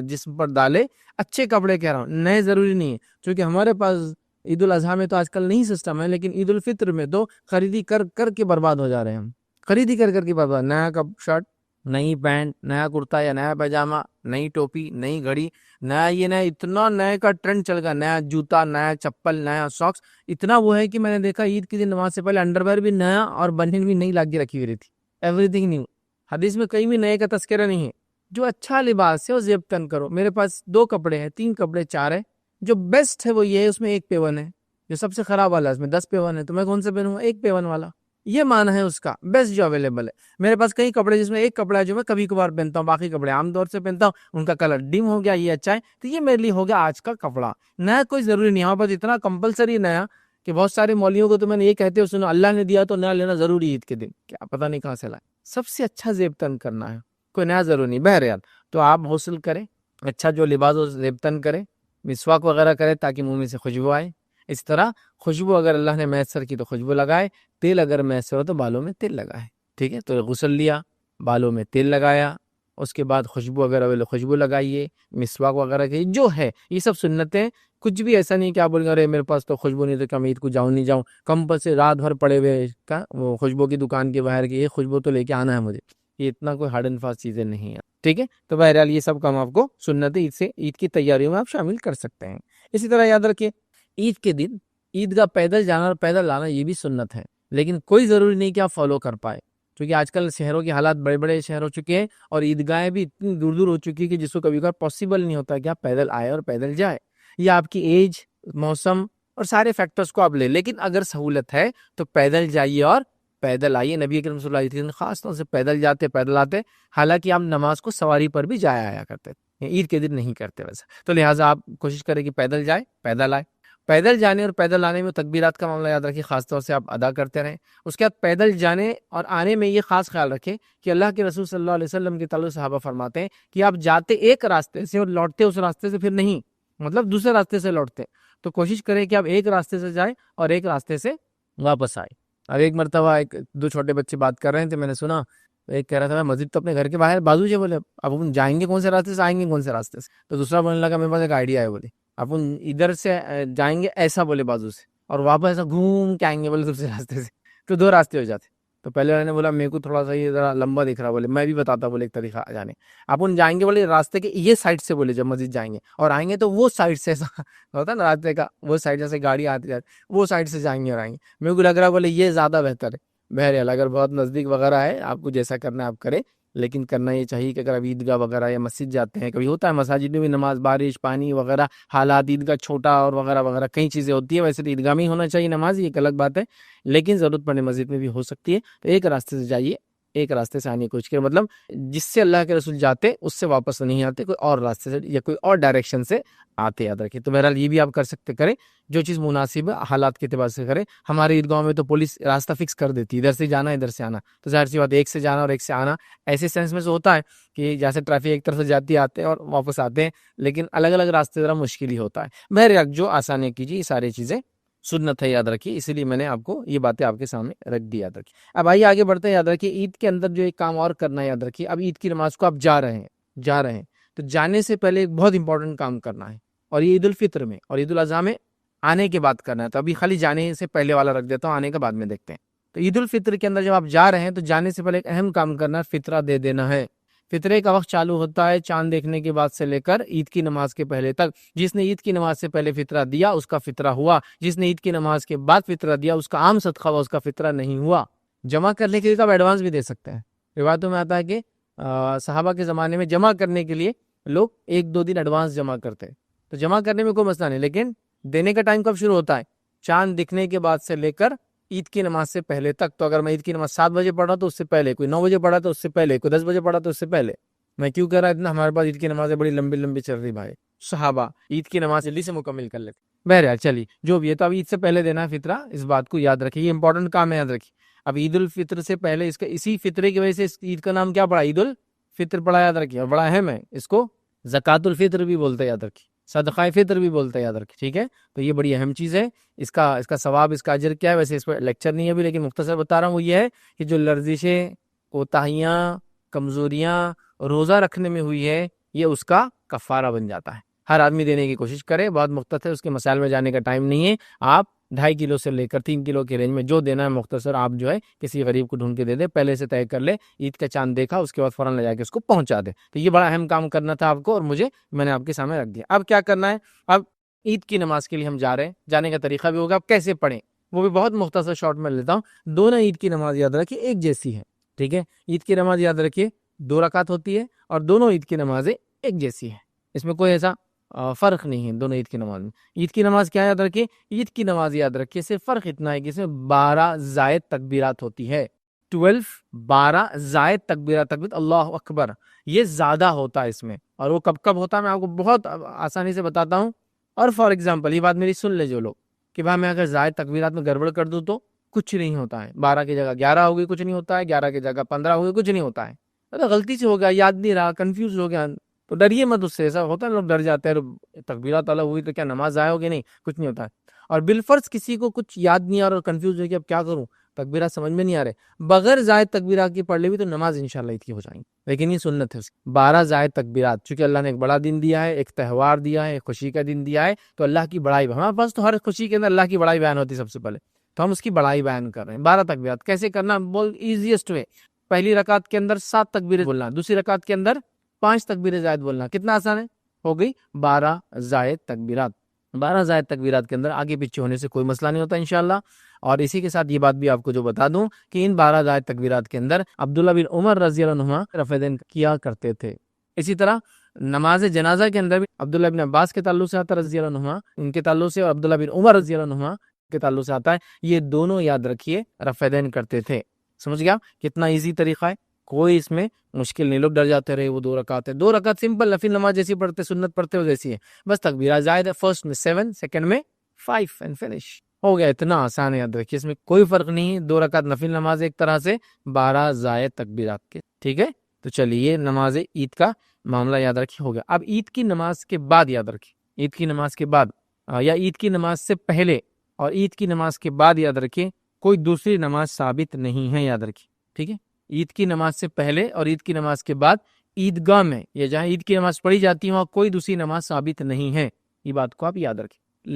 جسم پر ڈالے. اچھے کپڑے کہہ رہا ہوں، نئے ضروری نہیں ہے، کیونکہ ہمارے پاس عید الاضحیٰ میں تو آج کل نہیں سسٹم ہے، لیکن عید الفطر میں تو خریدی کر کر کے برباد ہو جا رہے ہیں ہم. خریدی کر کر کے برباد، نیا شرٹ، نئی پینٹ، نیا کرتا یا نیا پیجامہ، نئی ٹوپی، نئی گھڑی، نیا یہ نیا، اتنا نئے کا ٹرینڈ چل گیا، نیا جوتا، نیا چپل، نیا ساکس. اتنا وہ ہے کہ میں نے دیکھا عید کے دن نماز سے پہلے انڈر ویئر بھی نیا اور بنین بھی نئی لا کے رکھی ہوئی رہی تھی. Every thing new. حدیث میں کہیں بھی نئے کا تذکرہ نہیں ہے. جو اچھا لباس ہے وہ زیب تن کرو. میرے پاس 2 کپڑے ہیں، 3 کپڑے، 4 ہے. جو بیسٹ ہے وہ یہ ہے، اس میں 1 پیون ہے. جو سب سے خراب والا ہے اس میں 10 پیون ہے، تو میں کون سے پہنوں؟ 1 پیون والا. یہ معنی ہے اس کا، بیسٹ جو اویلیبل ہے. میرے پاس کئی کپڑے جس میں 1 کپڑا ہے جو میں کبھی کبھار پہنتا ہوں، باقی کپڑے عام طور سے پہنتا ہوں، ان کا کلر ڈم ہو گیا، یہ اچھا ہے، تو یہ میرے لیے ہو گیا آج کا کپڑا. نیا کوئی ضروری نہیں، ہمارے پاس اتنا کمپلسری نیا کہ بہت سارے مولویوں کو تو میں نے یہ کہتے ہیں سنو اللہ نے دیا تو نیا لینا ضروری عید کے دن، کیا پتہ نہیں کہاں سے لائے. سب سے اچھا زیب تن کرنا ہے، کوئی نیا ضروری نہیں. بہرحال تو آپ غسل کریں، اچھا جو لباس ہو زیب تن کریں، مسواک وغیرہ کریں تاکہ منہ میں سے خوشبو آئے. اس طرح خوشبو اگر اللہ نے میسر کی تو خوشبو لگائے، تیل اگر میسر ہو تو بالوں میں تیل لگائے، ٹھیک ہے. تو غسل لیا، بالوں میں تیل لگایا، اس کے بعد خوشبو اگر خوشبو لگائیے، مسواک وغیرہ کی جو ہے، یہ سب سنتیں. کچھ بھی ایسا نہیں کہ آپ بولیں ارے میرے پاس تو خوشبو نہیں تو کیا میں عید کو جاؤں نہیں جاؤں، کمپلسری رات بھر پڑے ہوئے کا وہ خوشبو کی دکان کے باہر کی یہ خوشبو تو لے کے آنا ہے مجھے. یہ اتنا کوئی ہارڈ اینڈ فاسٹ چیزیں نہیں ہیں، ٹھیک ہے. تو بہرحال یہ سب کام آپ کو سنت عید کی تیاریوں میں آپ شامل کر سکتے ہیں. اسی طرح یاد رکھیے عید کے دن عیدگاہ پیدل جانا اور پیدل لانا یہ بھی سنت ہے، لیکن کوئی ضروری نہیں کہ آپ فالو کر پائے، کیونکہ آج کل شہروں کے حالات بڑے بڑے شہر ہو چکے ہیں اور عیدگاہیں بھی اتنی دور دور ہو چکی ہیں کہ جس کو کبھی کبھار پاسبل نہیں ہوتا کہ آپ پیدل آئے اور پیدل جائے. یا آپ کی ایج، موسم اور سارے فیکٹرز کو آپ لے، لیکن اگر سہولت ہے تو پیدل جائیے اور پیدل آئیے. نبی کریم صلی اللہ علیہ وسلم خاص طور سے پیدل جاتے، پیدل آتے، حالانکہ آپ نماز کو سواری پر بھی جایا آیا کرتے، عید کے دن نہیں کرتے ویسا. تو لہٰذا آپ کوشش کریں کہ پیدل جائے، پیدل آئے. پیدل جانے اور پیدل آنے میں تکبیرات کا معاملہ یاد رکھیے، خاص طور سے آپ ادا کرتے رہیں. اس کے بعد پیدل جانے اور آنے میں یہ خاص خیال رکھیں کہ اللہ کے رسول صلی اللہ علیہ وسلم کے تعلق صحابہ فرماتے ہیں کہ آپ جاتے ایک راستے سے اور لوٹتے اس راستے سے پھر نہیں، مطلب دوسرے راستے سے لوٹتے. تو کوشش کریں کہ آپ ایک راستے سے جائیں اور ایک راستے سے واپس آئے. اب ایک مرتبہ 2 چھوٹے بچے بات کر رہے تھے، میں نے سنا ایک کہہ رہا تھا مسجد تو اپنے گھر کے باہر بازو سے، بولے اب ہم جائیں گے کون سے راستے سے، آئیں گے کون سے راستے سے. تو دوسرا بولنے لگا میرے پاس ایک آئیڈیا ہے، بولے اپن ادھر سے جائیں گے ایسا، بولے بازو سے، اور واپس ایسا گھوم کے آئیں گے بولے دوسرے راستے سے. تو 2 راستے ہو جاتے. تو پہلے والے نے بولا میرے کو تھوڑا سا یہ ذرا لمبا دکھ رہا، بولے میں بھی بتاتا، بولے ایک طریقہ جانے. اپن جائیں گے بولے راستے کے یہ سائڈ سے، بولے جب مسجد جائیں گے، اور آئیں گے تو وہ سائڈ سے، ایسا ہوتا ہے نا راستے کا، وہ سائڈ جیسے گاڑی آتی جاتی وہ سائڈ سے جائیں گے اور آئیں گے. میرے کو لگ رہا بولے یہ زیادہ بہتر ہے. بہرحال اگر بہت نزدیک وغیرہ ہے، آپ کو جیسا کرنا ہے آپ کریں، لیکن کرنا یہ چاہیے کہ اگر آپ عیدگاہ وغیرہ یا مسجد جاتے ہیں، کبھی ہوتا ہے مساجد میں بھی نماز، بارش، پانی وغیرہ حالات، عیدگاہ چھوٹا اور وغیرہ وغیرہ کئی چیزیں ہوتی ہیں. ویسے تو عیدگاہ میں ہی ہونا چاہیے نماز، یہ ایک الگ بات ہے، لیکن ضرورت پڑنے مسجد میں بھی ہو سکتی ہے. تو ایک راستے سے جائیے ایک راستے سے آنے کی کوشش کریں، مطلب جس سے اللہ کے رسول جاتے اس سے واپس نہیں آتے، کوئی اور راستے سے یا کوئی اور ڈائریکشن سے آتے، یاد رکھیں۔ تو بہرحال یہ بھی آپ کر سکتے، کریں جو چیز مناسب ہے حالات کے اعتبار سے کریں۔ ہمارے عیدگاہوں میں تو پولیس راستہ فکس کر دیتی ہے، ادھر سے جانا ادھر سے آنا، تو ظاہر سی بات ایک سے جانا اور ایک سے آنا ایسے سینس میں سے ہوتا ہے کہ جیسے ٹریفک ایک طرف سے جاتی آتے ہیں اور واپس آتے ہیں، لیکن الگ الگ راستے ذرا مشکل ہی ہوتا ہے۔ بہرحال جو آسانی کیجیے، یہ ساری چیزیں سنت ہے، یاد رکھیے، اسی لیے میں نے آپ کو یہ باتیں آپ کے سامنے رکھ دی، یاد رکھیے۔ اب آئیے آگے بڑھتے ہیں، یاد رکھیے عید کے اندر جو ایک کام اور کرنا ہے، یاد رکھیے اب عید کی نماز کو آپ جا رہے ہیں تو جانے سے پہلے ایک بہت امپورٹنٹ کام کرنا ہے، اور یہ عید الفطر میں اور عید الاضحیٰ میں آنے کے بعد کرنا ہے۔ تو ابھی خالی جانے سے پہلے والا رکھ دیتا ہوں، آنے کا بعد میں دیکھتے ہیں۔ تو عید الفطر کے اندر جب آپ جا رہے ہیں تو جانے سے پہلے ایک اہم کام کرنا ہے، فطرہ دے دینا ہے۔ فطرے کا وقت چالو ہوتا ہے چاند دیکھنے کے بعد سے لے کر عید کی نماز کے پہلے تک۔ جس نے عید کی نماز سے پہلے فطرہ دیا اس کا فطرہ ہوا، جس نے عید کی نماز کے بعد فطرہ دیا اس کا عام صدقہ ہوا، اس کا فطرہ نہیں ہوا۔ جمع کرنے کے لیے تو آپ ایڈوانس بھی دے سکتے ہیں، روایتوں میں آتا ہے کہ صحابہ کے زمانے میں جمع کرنے کے لیے لوگ 1-2 دن ایڈوانس جمع کرتے، تو جمع کرنے میں کوئی مسئلہ نہیں، لیکن دینے کا ٹائم کب شروع ہوتا ہے؟ چاند دکھنے کے بعد سے لے کر عید کی نماز سے پہلے تک۔ تو اگر میں عید کی نماز 7 بجے پڑھا تو اس سے پہلے، کوئی 9 بجے پڑھا تو اس سے پہلے، کوئی 10 بجے پڑھا تو اس سے پہلے۔ میں کیوں کہہ رہا اتنا؟ ہمارے پاس عید کی نمازیں بڑی لمبی لمبی چل رہی بھائی، صحابہ عید کی نماز جلدی سے مکمل کر لیتے۔ بہرحال چلیے جو بھی ہے، تو اب عید سے پہلے دینا ہے فطرہ، اس بات کو یاد رکھیے، یہ امپورٹنٹ کام ہے، یاد رکھیے۔ اب عید الفطر سے پہلے اسی فطرے کی وجہ سے اس عید کا نام کیا پڑا؟ عید الفطر پڑا، یاد رکھیے، اور بڑا اہم ہے، اس کو زکوٰۃ الفطر بھی بولتے ہیں، یاد رکھیے، صدقہ فطر بھی بولتے ہیں، یاد رکھیے، ٹھیک ہے؟ تو یہ بڑی اہم چیز ہے، اس کا ثواب، اس کا اجر کیا ہے؟ ویسے اس پر لیکچر نہیں ہے ابھی، لیکن مختصر بتا رہا ہوں، وہ یہ ہے کہ جو لرزشیں، کوتاہیاں، کمزوریاں روزہ رکھنے میں ہوئی ہے، یہ اس کا کفارہ بن جاتا ہے۔ ہر آدمی دینے کی کوشش کرے، بہت مختصر، اس کے مسائل میں جانے کا ٹائم نہیں ہے۔ آپ 2.5 کلو سے لے کر 3 کلو کے رینج میں جو دینا ہے مختصر آپ جو ہے کسی غریب کو ڈھونڈ کے دے دے، پہلے سے طے کر لے، عید کا چاند دیکھا اس کے بعد فوراً لے جا کے اس کو پہنچا دے۔ تو یہ بڑا اہم کام کرنا تھا آپ کو، اور میں نے آپ کے سامنے رکھ دیا۔ اب کیا کرنا ہے؟ اب عید کی نماز کے لیے ہم جا رہے ہیں، جانے کا طریقہ بھی ہوگا، اب کیسے پڑھیں وہ بھی بہت مختصر شارٹ میں لیتا ہوں۔ دونوں عید کی نماز یاد رکھیے ایک جیسی ہے، ٹھیک ہے؟ عید کی نماز یاد رکھیے 2 رکعت ہوتی ہے، اور دونوں عید کی نمازیں ایک جیسی ہیں، اس میں کوئی ایسا فرق نہیں ہے دونوں عید کی نماز میں۔ عید کی نماز کیا یاد رکھیے؟ عید کی نماز یاد رکھیے صرف فرق اتنا ہے کہ اس میں 12 زائد تکبیرات ہوتی ہے، 12 زائد تکبیرات، اللہ اکبر، یہ زیادہ ہوتا ہے اس میں۔ اور وہ کب کب ہوتا ہے میں آپ کو بہت آسانی سے بتاتا ہوں۔ اور فار ایگزامپل، یہ بات میری سن لے جو لوگ، کہ بھائی میں اگر زائد تکبیرات میں گڑبڑ کر دوں تو کچھ نہیں ہوتا ہے، 12 کی جگہ 11 ہوگی کچھ نہیں ہوتا ہے، 11 کی جگہ 15 ہوگی کچھ نہیں ہوتا ہے، غلطی سے ہو گیا، یاد نہیں رہا، کنفیوز ہو گیا، تو ڈریے مت اس سے، ایسا ہوتا ہے لوگ ڈر جاتے ہیں، تکبیرات الگ ہوئی تو کیا نماز ضائع ہوگی؟ نہیں، کچھ نہیں ہوتا ہے۔ اور بالفرض کسی کو کچھ یاد نہیں آ رہا اور کنفیوز ہو کہ اب کیا کروں، تکبیرات سمجھ میں نہیں آ رہے، بغیر زائد تکبیرات کی پڑھ لی بھی تو نماز انشاءاللہ عید کی ہو جائیں گی، لیکن یہ سنت ہے اس کی 12 زائد تکبیرات، چونکہ اللہ نے ایک بڑا دن دیا ہے، ایک تہوار دیا ہے، ایک خوشی کا دن دیا ہے، تو اللہ کی بڑائی، ہمارے پاس تو ہر خوشی کے اندر اللہ کی بڑائی بیان ہوتی ہے سب سے پہلے، تو ہم اس کی بڑائی بیان کر رہے ہیں۔ 12 تکبیرات کیسے کرنا؟ بول ایزیسٹ وے، پہلی رکعت کے اندر 7 تکبیریں بولنا، دوسری رکعت کے اندر 5 تکبیریں زائد بولنا، کتنا آسان ہے؟ ہو گئی 12 زائد تکبیرات۔ 12 زائد تکبیرات کے اندر آگے پیچھے ہونے سے کوئی مسئلہ نہیں ہوتا انشاءاللہ۔ اور اسی کے ساتھ یہ بات بھی آپ کو جو بتا دوں کہ ان 12 زائد تکبیرات کے اندر عبداللہ بن عمر رضی اللہ عنہما رفع دین کیا کرتے تھے۔ اسی طرح نماز جنازہ کے اندر بھی عبداللہ بن عباس کے تعلق سے آتا ہے رضی اللہ عنہما، ان کے تعلق سے، اور عبداللہ بن عمر رضی اللہ عنہما کے تعلق سے آتا ہے، یہ دونوں یاد رکھیے رفع دین کرتے تھے۔ سمجھ گیا کتنا ایزی طریقہ ہے، کوئی اس میں مشکل نہیں۔ لوگ ڈر جاتے رہے وہ 2 رکعت ہے، 2 رکعت سمپل نفل نماز جیسی پڑھتے، سنت پڑھتے ہو جیسی ہے، بس تکبیرات زائد ہے، فرسٹ میں 7، سیکنڈ میں 5 اینڈ فنش ہو گیا، اتنا آسان ہے، یاد رکھیے اس میں کوئی فرق نہیں ہے، 2 رکعت نفل نماز ایک طرح سے، 12 زائد تکبیرات کے، ٹھیک ہے؟ تو چلیے نماز عید کا معاملہ یاد رکھیے ہو گیا۔ اب عید کی نماز کے بعد یاد رکھیے، عید کی نماز کے بعد یا عید کی نماز سے پہلے اور عید کی نماز کے بعد یاد رکھیے کوئی دوسری نماز ثابت نہیں ہے، یاد رکھیے، ٹھیک ہے؟ عید کی نماز سے پہلے اور عید کی نماز کے بعد عیدگاہ میں یا جہاں عید کی نماز پڑھی جاتی ہے وہاں کوئی دوسری نماز ثابت نہیں ہے، یہ بات کو آپ یاد رکھیں۔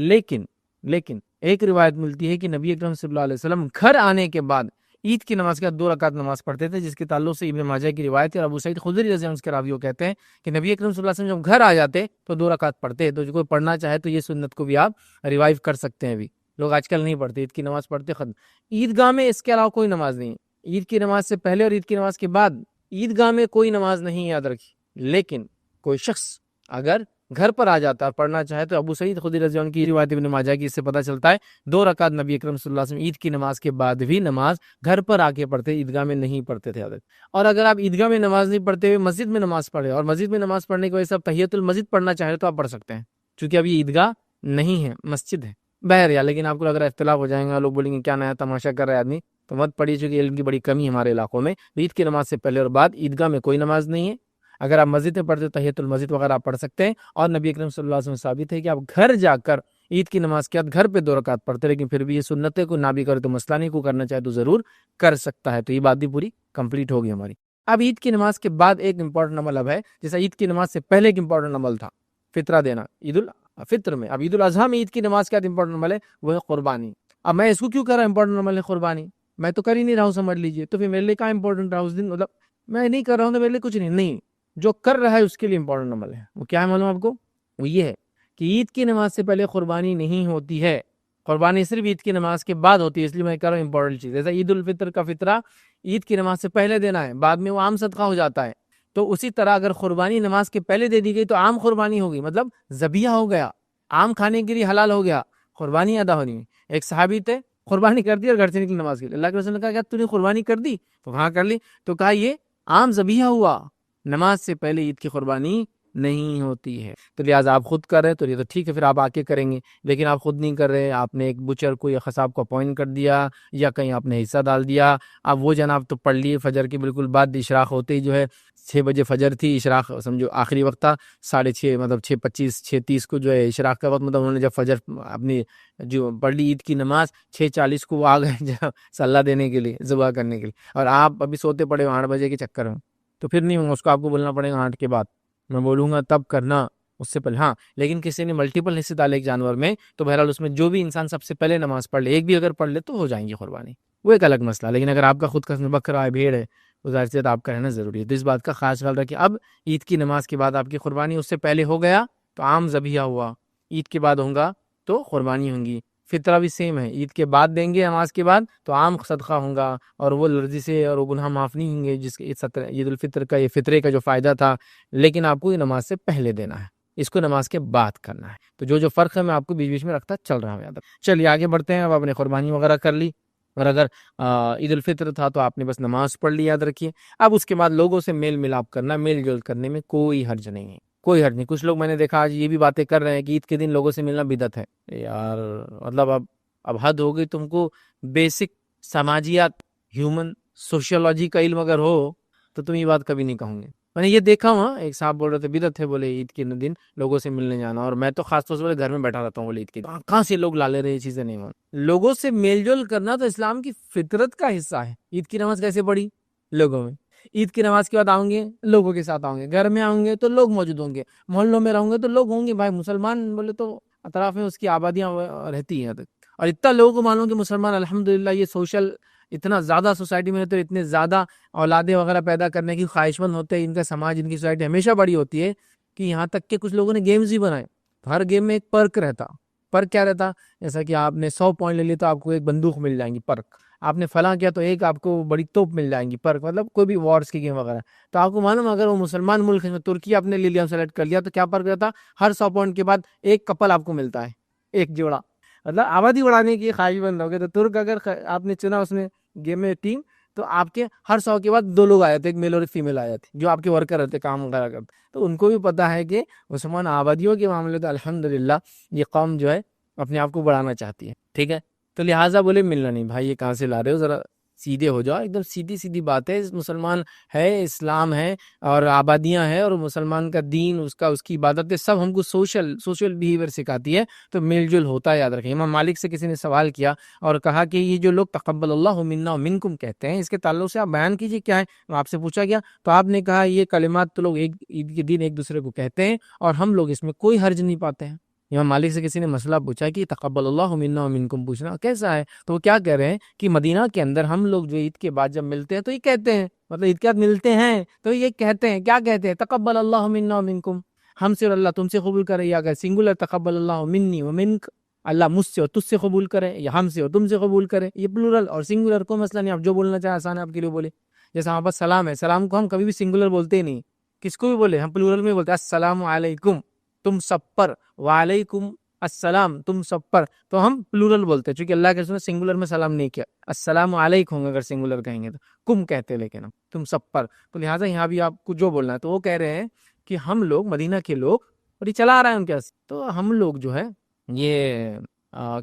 لیکن ایک روایت ملتی ہے کہ نبی اکرم صلی اللہ علیہ وسلم گھر آنے کے بعد عید کی نماز کے 2 رکعت نماز پڑھتے تھے، جس کے تعلق سے ابن ماجہ کی روایت ہے، اور ابو سعید خدری رضی اللہ عنہ کے راویوں کہتے ہیں کہ نبی اکرم صلی اللہ علیہ وسلم جب گھر آ جاتے تو 2 رکعت پڑھتے، تو جو کوئی پڑھنا چاہے تو یہ سنت کو بھی آپ ریوائیو کر سکتے ہیں۔ بھی لوگ آج کل نہیں پڑھتے، عید کی نماز پڑھتے ختم۔ عیدگاہ میں اس کے علاوہ کوئی نماز نہیں، عید کی نماز سے پہلے اور عید کی نماز کے بعد عیدگاہ میں کوئی نماز نہیں، یاد رکھیے۔ لیکن کوئی شخص اگر گھر پر آ جاتا ہے اور پڑھنا چاہے تو ابو سعید خدری رضی اللہ عنہ کی روایت ابن ماجہ کی، اس سے پتہ چلتا ہے 2 رکعت نبی اکرم صلی اللہ علیہ وسلم عید کی نماز کے بعد بھی نماز گھر پر آ کے پڑھتے، عیدگاہ میں نہیں پڑھتے تھے عادت۔ اور اگر آپ عیدگاہ میں نماز نہیں پڑھتے ہوئے مسجد میں نماز پڑھے اور مسجد میں نماز پڑھنے کی وجہ سے آپ تحیۃ المسجد پڑھنا چاہیں تو آپ پڑھ سکتے ہیں، چونکہ اب یہ عیدگاہ نہیں ہے، مسجد ہے بہرحال۔ لیکن آپ کو لگ رہا ہے اختلاف ہو جائیں گا، لوگ بولیں گے کیا نیا تماشا کر رہا ہے آدمی، تو مت پڑھیے، چونکہ علم کی بڑی کمی ہے ہمارے علاقوں میں۔ عید کی نماز سے پہلے اور بعد عیدگاہ میں کوئی نماز نہیں ہے۔ اگر آپ مسجد میں پڑھتے تو تحیۃ المسجد وغیرہ آپ پڑھ سکتے ہیں، اور نبی اکرم صلی اللہ علیہ وسلم ثابت ہے کہ آپ گھر جا کر عید کی نماز کے بعد گھر پہ 2 رکعت پڑھتے، لیکن پھر بھی یہ سنتیں کو نہ بھی کرے تو مسئلہ نہیں، کو کرنا چاہے تو ضرور کر سکتا ہے۔ تو یہ بات بھی پوری کمپلیٹ ہوگی ہماری۔ اب عید کی نماز کے بعد ایک امپورٹنٹ عمل اب ہے، جیسا عید کی نماز سے پہلے ایک امپورٹنٹ عمل تھا فطرہ دینا عید الفطر میں، اب عید الاضحیٰ میں عید کی نماز کے بعد امپورٹنٹ عمل ہے وہ ہے قربانی۔ اب میں اس کو کیوں کر رہا ہوں امپورٹنٹ عمل ہے قربانی؟ میں تو کر ہی نہیں رہا ہوں، سمجھ لیجئے، تو پھر میرے لیے کیا امپورٹنٹ رہا اس دن؟ مطلب میں نہیں کر رہا ہوں تو میرے لیے کچھ نہیں، جو کر رہا ہے اس کے لیے امپورٹنٹ عمل ہے۔ وہ کیا ہے معلوم آپ کو؟ وہ یہ ہے کہ عید کی نماز سے پہلے قربانی نہیں ہوتی ہے، قربانی صرف عید کی نماز کے بعد ہوتی ہے، اس لیے میں کہہ رہا ہوں امپورٹنٹ چیز۔ جیسا عید الفطر کا فطرہ عید کی نماز سے پہلے دینا ہے، بعد میں وہ عام صدقہ ہو جاتا ہے، تو اسی طرح اگر قربانی نماز کے پہلے دے دی گئی تو عام قربانی ہوگی، مطلب ذبیحہ ہو گیا، عام کھانے کے لیے حلال ہو گیا، قربانی ادا ہونی ہے۔ ایک صحابی تھے، قربانی کر دی اور گھر سے نکلی نماز کے لیے، اللہ کے رسول نے کہا کیا تو نے قربانی کر دی؟ تو ہاں کر لی، تو کہا یہ عام ذبیحہ ہوا، نماز سے پہلے عید کی قربانی نہیں ہوتی ہے۔ تو لہٰذا آپ خود کر رہے تو یہ تو ٹھیک ہے، پھر آپ آ کے کریں گے، لیکن آپ خود نہیں کر رہے، آپ نے ایک بچر کو یا قصاب کو اپوائنٹ کر دیا یا کہیں آپ نے حصہ ڈال دیا، اب وہ جناب تو پڑھ لیے فجر کے بالکل بعد، اشراق ہوتے ہی جو ہے 6 بجے فجر تھی، اشراق سمجھو آخری وقت تھا، 6:30 مطلب 6:25 6:30 کو جو ہے اشراق کا وقت، مطلب انہوں نے جب فجر اپنی جو پڑھ لی عید کی نماز 6:40 کو وہ آ گئے جب صلاح دینے کے لیے، ذبح کرنے کے لیے، اور آپ ابھی سوتے پڑے ہو 8 بجے کے چکر میں، تو پھر نہیں ہوگا، اس کو آپ کو بولنا پڑے گا 8 کے بعد، میں بولوں گا تب کرنا، اس سے پہلے ہاں۔ لیکن کسی نے ملٹیپل حصے ڈالے ایک جانور میں، تو بہرحال اس میں جو بھی انسان سب سے پہلے نماز پڑھ لے، ایک بھی اگر پڑھ لے تو ہو جائیں گی قربانی، وہ ایک الگ مسئلہ۔ لیکن اگر آپ کا خود کا بکرا ہے، بھیڑ ہے، تو ظاہر سی بات آپ کا رہنا ضروری ہے، تو اس بات کا خاص خیال رکھیں۔ اب عید کی نماز کے بعد آپ کی قربانی اس سے پہلے ہو گیا تو عام ذبیحہ ہوا، عید کے بعد ہوگا تو قربانی ہوں گی۔ فطرہ بھی سیم ہے، عید کے بعد دیں گے نماز کے بعد تو عام صدقہ ہوگا، اور وہ لرزی سے اور وہ گناہ معاف نہیں ہوں گے، جس کے عید الفطر کا یہ فطرے کا جو فائدہ تھا، لیکن آپ کو یہ نماز سے پہلے دینا ہے، اس کو نماز کے بعد کرنا ہے۔ تو جو فرق ہے میں آپ کو بیچ بیچ میں رکھتا چل رہا ہوں یاد رکھ۔ چلیے آگے بڑھتے ہیں۔ اب آپ نے قربانی وغیرہ کر لی، اور اگر عید الفطر تھا تو آپ نے بس نماز پڑھ لی، یاد رکھیے۔ اب اس کے بعد لوگوں سے میل ملاپ کرنا، میل جول کرنے میں کوئی حرج نہیں ہے، کوئی حرج نہیں۔ کچھ لوگ میں نے دیکھا آج یہ بھی باتیں کر رہے ہیں کہ عید کے دن لوگوں سے ملنا بدعت ہے، یار مطلب اب حد ہو گئی۔ تم کو بیسک سماجیات، ہیومن سوشیولوجی کا علم اگر ہو تو تم یہ بات کبھی نہیں کہوں گے۔ میں نے یہ دیکھا ہوں، ایک صاحب بول رہے تھے بدعت ہے بولے عید کے دن لوگوں سے ملنے جانا، اور میں تو خاص طور سے بولے گھر میں بیٹھا رہتا ہوں بولے عید کے دن، کہاں سے لوگ لا لے رہے یہ چیزیں نہیں مان۔ لوگوں سے میل جول کرنا تو اسلام کی فطرت کا حصہ ہے۔ عید کی نماز کیسے پڑھی؟ لوگوں میں۔ عید کی نماز کے بعد آؤں گے لوگوں کے ساتھ آؤں گے، گھر میں آؤں گے تو لوگ موجود ہوں گے، محلوں میں رہوں گے تو لوگ ہوں گے، بھائی مسلمان بولے تو اطراف میں اس کی آبادیاں رہتی ہیں، اور اتنا لوگوں کو معلوم کہ مسلمان الحمدللہ یہ سوشل اتنا زیادہ سوسائٹی میں رہتے ہیں، اتنے زیادہ اولادیں وغیرہ پیدا کرنے کی خواہش مند ہوتے ہیں، ان کا سماج، ان کی سوسائٹی ہمیشہ بڑی ہوتی ہے، کہ یہاں تک کہ کچھ لوگوں نے گیمز بھی بنائے، ہر گیم میں ایک پرک رہتا۔ پرک کیا رہتا؟ جیسا کہ آپ نے 100 پوائنٹ لے لیے تو آپ کو ایک بندوق مل جائیں گی، پرک۔ آپ نے فلاں کیا تو ایک آپ کو بڑی توپ مل جائیں گی، پرک، مطلب کوئی بھی وارز کی گیم وغیرہ۔ تو آپ کو معلوم اگر وہ مسلمان ملک ہے، ترکی آپ نے لے لیا، سلیکٹ کر لیا، تو کیا پرک رہتا؟ ہر 100 پوائنٹ کے بعد ایک کپل آپ کو ملتا ہے، ایک جوڑا، مطلب آبادی بڑھانے کی خواہش مند ہوگے تو ترک اگر آپ نے چنا اس میں گیم میں ٹیم، تو آپ کے ہر 100 کے بعد 2 لوگ آئے تھے، ایک میل اور ایک فیمیل آئے تھے، جو آپ کے ورکر رہتے، کام وغیرہ کرتے، تو ان کو بھی پتا ہے کہ مسلمان آبادیوں کے معاملے تو الحمدللہ یہ قوم جو ہے اپنے آپ کو بڑھانا چاہتی ہے، ٹھیک ہے۔ تو لہٰذا بولے ملنا نہیں، بھائی یہ کہاں سے لا رہے ہو، ذرا سیدھے ہو جاؤ، ایک دم سیدھی سیدھی بات ہے، مسلمان ہے، اسلام ہے، اور آبادیاں ہیں، اور مسلمان کا دین، اس کی عبادتیں سب ہم کو سوشل بیہیویئر سکھاتی ہے، تو میل جول ہوتا ہے، یاد رکھیں۔ امام مالک سے کسی نے سوال کیا اور کہا کہ یہ جو لوگ تقبل اللہ منا ومنکم کہتے ہیں، اس کے تعلق سے آپ بیان کیجیے کیا ہے۔ آپ سے پوچھا گیا تو آپ نے کہا یہ کلمات تو لوگ عید کے دن ایک دوسرے کو کہتے ہیں، اور ہم لوگ اس میں کوئی حرج نہیں پاتے ہیں۔ امام مالک سے کسی نے مسئلہ پوچھا کہ تقبل اللہ منا ومنکم پوچھنا کیسا ہے، تو وہ کیا کہہ رہے ہیں کہ مدینہ کے اندر ہم لوگ جو عید کے بعد جب ملتے ہیں تو یہ کہتے ہیں، مطلب عید کے بعد ملتے ہیں تو یہ کہتے ہیں، کیا کہتے ہیں؟ تقبل اللہ منا ومنکم، ہم سے اور اللہ تم سے قبول کرے، یا اگر سنگولر تقبل اللہ منی ومنک، اللہ مجھ سے اور تجھ سے قبول کرے، یا ہم سے اور تم سے قبول کرے، یہ پلورل اور سنگولر کوئی مسئلہ نہیں، آپ جو بولنا چاہیں آسان ہے آپ کے لیے بولے۔ جیسا ہمارے پاس سلام ہے، سلام کو ہم کبھی بھی سنگولر بولتے ہی نہیں، کس کو بھی بولے ہم پلورل میں بولتے ہیں، السلام علیکم، تم سب پر، وعلیکم السلام تم سب پر، تو ہم پلورل بولتے ہیں چونکہ اللہ کے رسول نے سنگولر میں سلام نہیں کیا، السلام علیکم اگر سنگولر کہیں گے تو کم کہتے ہیں، لیکن ہم تم سب پر، تو لہٰذا یہاں بھی آپ کو جو بولنا ہے، تو وہ کہہ رہے ہیں کہ ہم لوگ مدینہ کے لوگ، اور یہ چلا رہا ہے ان کے پاس، تو ہم لوگ جو ہے یہ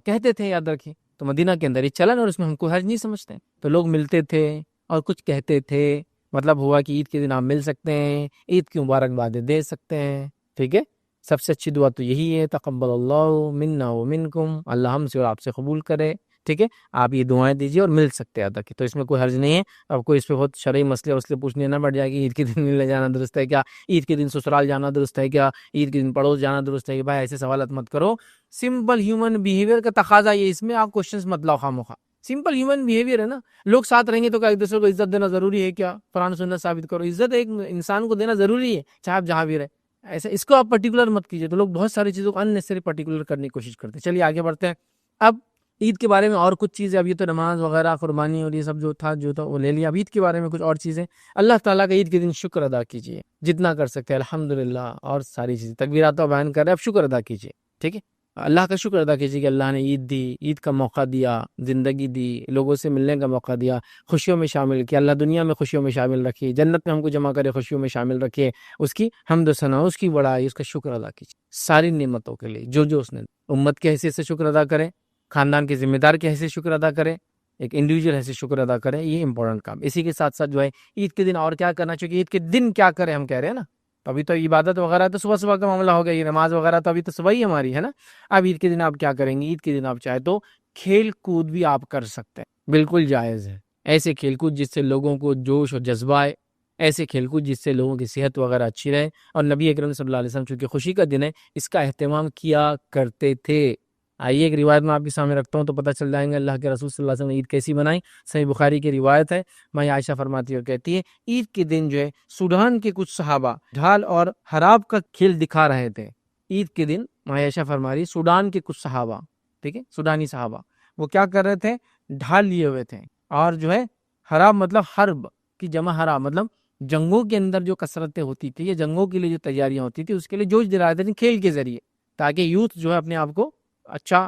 کہتے تھے، یاد رکھیں، تو مدینہ کے اندر یہ چلن اور اس میں ہم کو حرج نہیں سمجھتے، تو لوگ ملتے تھے اور کچھ کہتے تھے، مطلب ہوا کہ عید کے دن آپ مل سکتے ہیں، عید کی مبارکباد دے سکتے ہیں، ٹھیک ہے، سب سے اچھی دعا تو یہی ہے، تقبل اللہ منا ومنکم، اللہ ہم سے اور آپ سے قبول کرے، ٹھیک ہے، آپ یہ دعائیں دیجیے اور مل سکتے ہیں ادا کی، تو اس میں کوئی حرج نہیں ہے، اب کوئی اس پہ بہت شرعی مسئلے اس لیے پوچھنے نہ بڑھ جائے کہ عید کے دن ملنے جانا درست ہے کیا، عید کے دن سسرال جانا درست ہے کیا، عید کے دن پڑوس جانا درست ہے کہ بھائی ایسے سوالات مت کرو، سمپل ہیومن بیہیویئر کا تقاضا یہ، اس میں آپ کوشچنز مت لاؤ خواہ، سمپل ہیومن بیہیویئر ہے نا، لوگ ساتھ رہیں گے تو کیا ایک دوسرے کو عزت دینا ضروری ہے کیا، قرآن سنت ثابت کرو، عزت ایک انسان کو دینا ضروری ہے چاہے آپ جہاں بھی رہے، ایسا اس کو آپ پرٹیکولر مت کیجیے، تو لوگ بہت ساری چیزوں کو اننیسری پرٹیکولر کرنے کی کوشش کرتے ہیں۔ چلیے آگے بڑھتے ہیں، اب عید کے بارے میں اور کچھ چیزیں، اب یہ تو نماز وغیرہ قربانی اور یہ سب جو تھا وہ لے لیا، اب عید کے بارے میں کچھ اور چیزیں، اللہ تعالیٰ کا عید کے دن شکر ادا کیجیے جتنا کر سکتے ہیں، الحمدللہ، اور ساری چیزیں تکبیرات و بیان کر رہے ہیں، اب شکر ادا کیجیے، ٹھیک ہے، اللہ کا شکر ادا کیجیے کہ اللہ نے عید دی، عید کا موقع دیا، زندگی دی، لوگوں سے ملنے کا موقع دیا، خوشیوں میں شامل کیا، اللہ دنیا میں خوشیوں میں شامل رکھیے، جنت میں ہم کو جمع کرے، خوشیوں میں شامل رکھیے، اس کی حمد و ثنا، اس کی بڑائی، اس کا شکر ادا کیجیے ساری نعمتوں کے لیے جو اس نے، امت کے حیثیت سے شکر ادا کریں، خاندان کے ذمہ دار کے حیثیت سے شکر ادا کریں، ایک انڈیویجول حیثیت سے شکر ادا کریں، یہ امپورٹنٹ کام۔ اسی کے ساتھ ساتھ جو ہے عید کے دن اور کیا کرنا چاہیے، عید کے دن کیا کریں، ہم کہہ رہے ہیں نا، ابھی تو عبادت وغیرہ تو صبح صبح کا معاملہ ہو گیا، یہ نماز وغیرہ تو ابھی تو صبح ہی ہماری ہے نا، اب عید کے دن آپ کیا کریں گے، عید کے دن آپ چاہے تو کھیل کود بھی آپ کر سکتے ہیں، بالکل جائز ہے، ایسے کھیل کود جس سے لوگوں کو جوش اور جذبہ آئے، ایسے کھیل کود جس سے لوگوں کی صحت وغیرہ اچھی رہے، اور نبی اکرم صلی اللہ علیہ وسلم چونکہ خوشی کا دن ہے اس کا اہتمام کیا کرتے تھے۔ آئیے ایک روایت میں آپ کے سامنے رکھتا ہوں تو پتہ چل جائیں گے اللہ کے رسول صلی اللہ علیہ وسلم نے عید کیسی منائی۔ صحیح بخاری کی روایت ہے، ماں عائشہ فرماتی ہے اور کہتی ہے، عید کے دن جو ہے سوڈان کے کچھ صحابہ ڈھال اور حراب کا کھیل دکھا رہے تھے۔ عید کے دن ماں عائشہ فرما رہی سوڈان کے کچھ صحابہ، ٹھیک ہے، سوڈانی صحابہ، وہ کیا کر رہے تھے، ڈھال لیے ہوئے تھے، اور جو ہے حراب مطلب حرب کی جمع، حراب مطلب جنگوں کے اندر جو کثرتیں ہوتی تھی یا جنگوں کے لیے جو تیاریاں ہوتی تھی اس کے لیے جوش دلا رہے تھے کھیل کے ذریعے، تاکہ یوتھ جو ہے اپنے آپ کو اچھا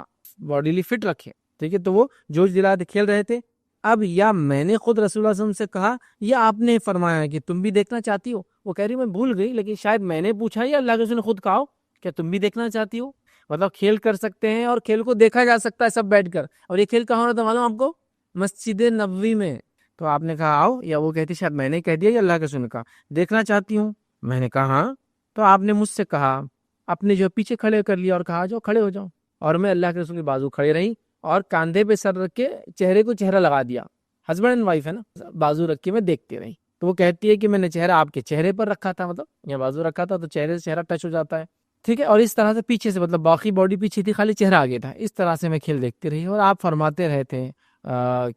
باڈیلی فٹ رکھے، ٹھیک ہے، تو وہ جوش دلا کے کھیل رہے تھے۔ اب یا میں نے خود رسول اللہ صلی اللہ علیہ وسلم سے کہا یا آپ نے فرمایا کہ تم بھی دیکھنا چاہتی ہو، وہ کہہ رہی میں بھول گئی، لیکن شاید میں نے پوچھا یا اللہ کے رسول نے خود کہا کیا تم بھی دیکھنا چاہتی ہو، مطلب کھیل کر سکتے ہیں اور کھیل کو دیکھا جا سکتا ہے سب بیٹھ کر، اور یہ کھیل کہاں ہونا تھا معلوم آپ کو، مسجد نبوی میں۔ تو آپ نے کہا آؤ، یا وہ کہتی شاید میں نے کہہ دیا یا اللہ کے رسول نے کہا دیکھنا چاہتی ہوں، میں نے کہا ہاں، تو آپ نے مجھ سے کہا، اپنے جو پیچھے کھڑے کر لیا اور کہا جو کھڑے ہو جاؤ، اور میں اللہ کے رسول کے بازو کھڑے رہی اور کاندھے پہ سر رکھ کے چہرے کو چہرہ لگا دیا، ہسبینڈ اینڈ وائف ہے نا، بازو رکھ کے میں دیکھتی رہی، تو وہ کہتی ہے کہ میں نے چہرہ آپ کے چہرے پر رکھا تھا، مطلب یا بازو رکھا تھا تو چہرے سے چہرہ ٹچ ہو جاتا ہے، ٹھیک ہے، اور اس طرح سے پیچھے سے، مطلب باقی باڈی پیچھے تھی، خالی چہرہ آگے تھا، اس طرح سے میں کھیل دیکھتی رہی، اور آپ فرماتے رہے تھے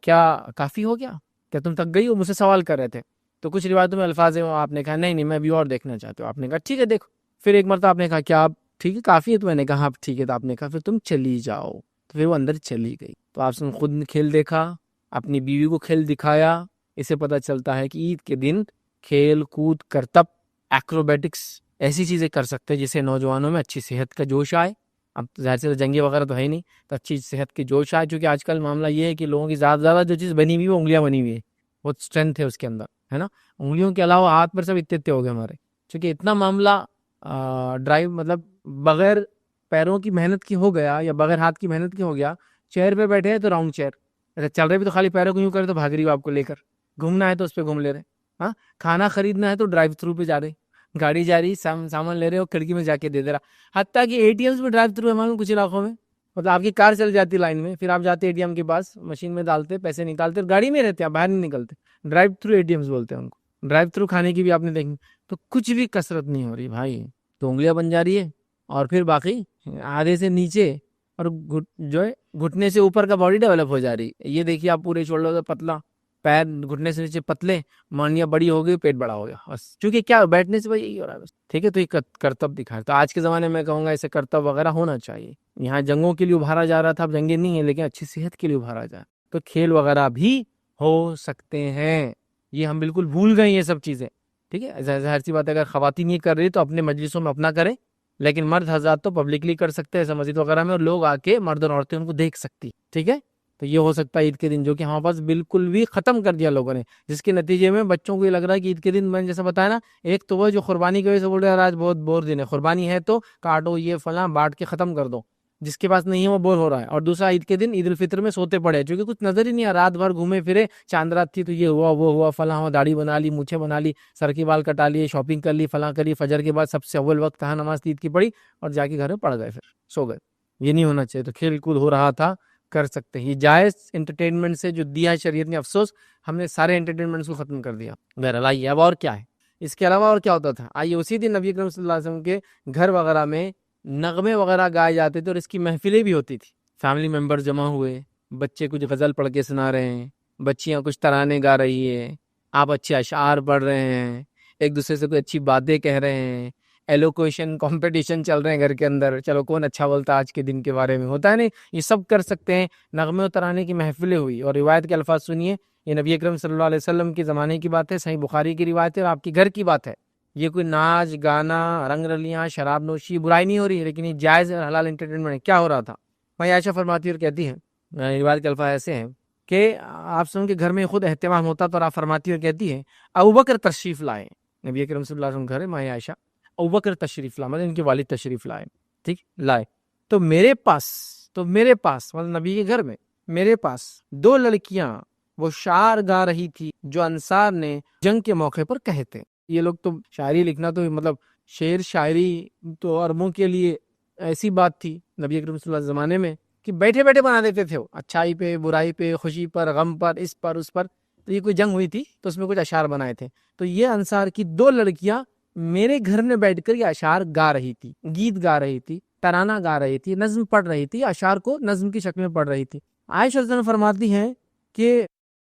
کیا کافی ہو گیا، کیا تم تک گئی ہو، مجھ سے سوال کر رہے تھے، تو کچھ روایتوں میں الفاظ ہیں، آپ نے کہا نہیں میں ابھی اور دیکھنا چاہتے ہو، آپ نے کہا ٹھیک ہے دیکھو، پھر ایک مرتبہ آپ نے کہا کیا آپ ٹھیک ہے کافی ہے، تو میں نے کہا ٹھیک ہے، تو آپ نے کہا پھر تم چلی جاؤ، تو پھر وہ اندر چلی گئی، تو آپ نے خود کھیل دیکھا، اپنی بیوی کو کھیل دکھایا، اسے پتہ چلتا ہے کہ عید کے دن کھیل کود کرتب ایکروبیٹکس ایسی چیزیں کر سکتے ہیں جس سے نوجوانوں میں اچھی صحت کا جوش آئے، اب ظاہر سے جنگی وغیرہ تو ہے ہی نہیں، تو اچھی صحت کی جوش آئے، کیونکہ آج کل معاملہ یہ ہے کہ لوگوں کی زیادہ جو چیز بنی ہوئی ہے وہ انگلیاں بنی ہوئی ہے، بہت اسٹرینتھ ہے اس کے اندر، ہے نا، انگلیوں کے علاوہ ہاتھ پر سب اتنے ہو گئے ہمارے، چونکہ اتنا معاملہ ڈرائیو مطلب بغیر پیروں کی محنت کی ہو گیا یا بغیر ہاتھ کی محنت کی ہو گیا، چیئر پہ بیٹھے ہیں تو راؤنڈ چیئر، اچھا چل رہے بھی تو خالی پیروں کو یوں کرے تو بھاگ رہی ہو آپ کو لے کر، گھومنا ہے تو اس پہ گھوم لے رہے، ہاں کھانا خریدنا ہے تو ڈرائیو تھرو پہ جا رہے، گاڑی جا رہی سامان لے رہے ہو کھڑکی میں جا کے دے دے رہا، حتیٰ کہ اے ٹی ایمز میں ڈرائیو تھرو ہے ہمارے کچھ علاقوں میں، مطلب آپ کی کار چل جاتی لائن میں، پھر آپ جاتے اے ٹی ایم کے پاس، مشین میں ڈالتے پیسے نکالتے، گاڑی میں رہتے آپ باہر نہیں نکلتے، drive through A T Ms بولتے ہیں ان کو، ڈرائیو تھرو کھانے کی بھی آپ نے دیکھی، تو کچھ بھی کسرت نہیں ہو رہی بھائی، تو انگلیاں بن جا رہی ہے، اور پھر باقی آدھے سے نیچے اور جو ہے گھٹنے سے اوپر کا باڈی ڈیولپ ہو جا رہی ہے، یہ دیکھیے آپ پورے شولڈر سے پتلا، پیر گھٹنے سے نیچے پتلے، مانیاں بڑی ہو گئی، پیٹ بڑا ہو گیا، بس چونکہ کیا بیٹھنے سے بھائی یہی ہو رہا ہے بس، ٹھیک ہے، تو یہ کرتب دکھائے، تو آج کے زمانے میں کہوں گا ایسے کرتب وغیرہ ہونا چاہیے، یہاں جنگوں کے لیے ابھارا جا رہا تھا، اب جنگیں نہیں ہیں لیکن اچھی صحت کے لیے ابھارا جا رہا، تو کھیل وغیرہ بھی ہو سکتے ہیں، یہ ہم بالکل بھول گئے یہ سب چیزیں، ٹھیک ہے، ظاہر سی بات ہے اگر خواتین یہ کر رہی تو اپنے مجلسوں میں اپنا کریں، لیکن مرد حضرات تو پبلکلی کر سکتے ہیں ایسا مسجد وغیرہ میں، اور لوگ آ کے مرد اور عورتیں ان کو دیکھ سکتی، ٹھیک ہے. تو یہ ہو سکتا ہے عید کے دن، جو کہ ہمارے پاس بالکل بھی ختم کر دیا لوگوں نے، جس کے نتیجے میں بچوں کو یہ لگ رہا ہے کہ عید کے دن میں نے جیسا بتایا نا، ایک تو وہ جو قربانی کی وجہ سے بول رہے ہیں آج بہت بور دن ہے، قربانی ہے تو کاٹو یہ فلاں بانٹ کے ختم کر دو، جس کے پاس نہیں ہے وہ بور ہو رہا ہے. اور دوسرا عید کے دن عید الفطر میں سوتے پڑے، چونکہ کچھ نظر ہی نہیں آ، رات بھر گھومے پھرے، چاند رات تھی تو یہ ہوا وہ ہوا فلاں ہوا، داڑھی بنا لی، مونچھیں بنا لی، سر کے بال کٹا لیے، شاپنگ کر لی، فلاں کری، فجر کے بعد سب سے اول وقت کہاں نماز عید کی پڑھی اور جا کے گھر میں پڑ گئے، پھر سو گئے. یہ نہیں ہونا چاہیے. تو کھیل کود ہو رہا تھا، کر سکتے ہیں، یہ جائز انٹرٹینمنٹ سے جو دیا ہے شریعت نے. افسوس ہم نے سارے انٹرٹینمنٹس کو ختم کر دیا. بہرحال آئیے اب اور کیا ہے اس کے علاوہ، اور کیا ہوتا تھا. آئیے اسی دن نبی کریم صلی اللہ علیہ وسلم کے گھر وغیرہ میں نغمے وغیرہ گائے جاتے تھے، اور اس کی محفلیں بھی ہوتی تھی. فیملی ممبر جمع ہوئے، بچے کچھ غزل پڑھ کے سنا رہے ہیں، بچیاں کچھ ترانے گا رہی ہے، آپ اچھے اشعار پڑھ رہے ہیں، ایک دوسرے سے کوئی اچھی باتیں کہہ رہے ہیں، ایلوکویشن کمپٹیشن چل رہے ہیں گھر کے اندر، چلو کون اچھا بولتا آج کے دن کے بارے میں، ہوتا ہے نہیں، یہ سب کر سکتے ہیں. نغمے و ترانے کی محفلیں ہوئی، اور روایت کے الفاظ سنیے، یہ نبی اکرم صلی اللہ علیہ وسلم کے زمانے کی بات ہے، صحیح بخاری کی روایت ہے، اور آپ کے گھر کی بات ہے. یہ کوئی ناچ گانا رنگ رلیاں شراب نوشی برائی نہیں ہو رہی ہے، لیکن یہ جائز اور حلال انٹرٹینمنٹ ہے. کیا ہو رہا تھا؟ میں عائشہ فرماتی ہے اور کہتی ہیں، روایت کے الفاظ ایسے ہیں کہ آپ سن کے گھر میں خود اہتمام ہوتا تو آپ فرماتی اور کہتی ہے ابوبکر تشریف لائے. نبی اکرم صلی اللہ علیہ وسلم گھر ہے، میں عائشہ، ابوبکر تشریف لائے مطلب ان کے والد تشریف لائے، ٹھیک لائے. تو میرے پاس مطلب نبی کے گھر میں میرے پاس 2 لڑکیاں وہ شعر گا رہی تھی جو انصار نے جنگ کے موقع پر کہے تھے. یہ لوگ تو شاعری لکھنا تو مطلب شعر شاعری تو عربوں کے لیے ایسی بات تھی نبی اکرم صلی اللہ علیہ وسلم زمانے میں کہ بیٹھے بیٹھے بنا دیتے تھے، وہ اچھائی پہ برائی پہ خوشی پر غم پر اس پر اس پر. تو یہ کوئی جنگ ہوئی تھی تو اس میں کچھ اشعار بنائے تھے. تو یہ انصار کی 2 لڑکیاں میرے گھر میں بیٹھ کر یہ اشعار گا رہی تھی، گیت گا رہی تھی، ترانہ گا رہی تھی، نظم پڑھ رہی تھی، اشعار کو نظم کی شکل میں پڑھ رہی تھی. عائشہ رضی اللہ عنہا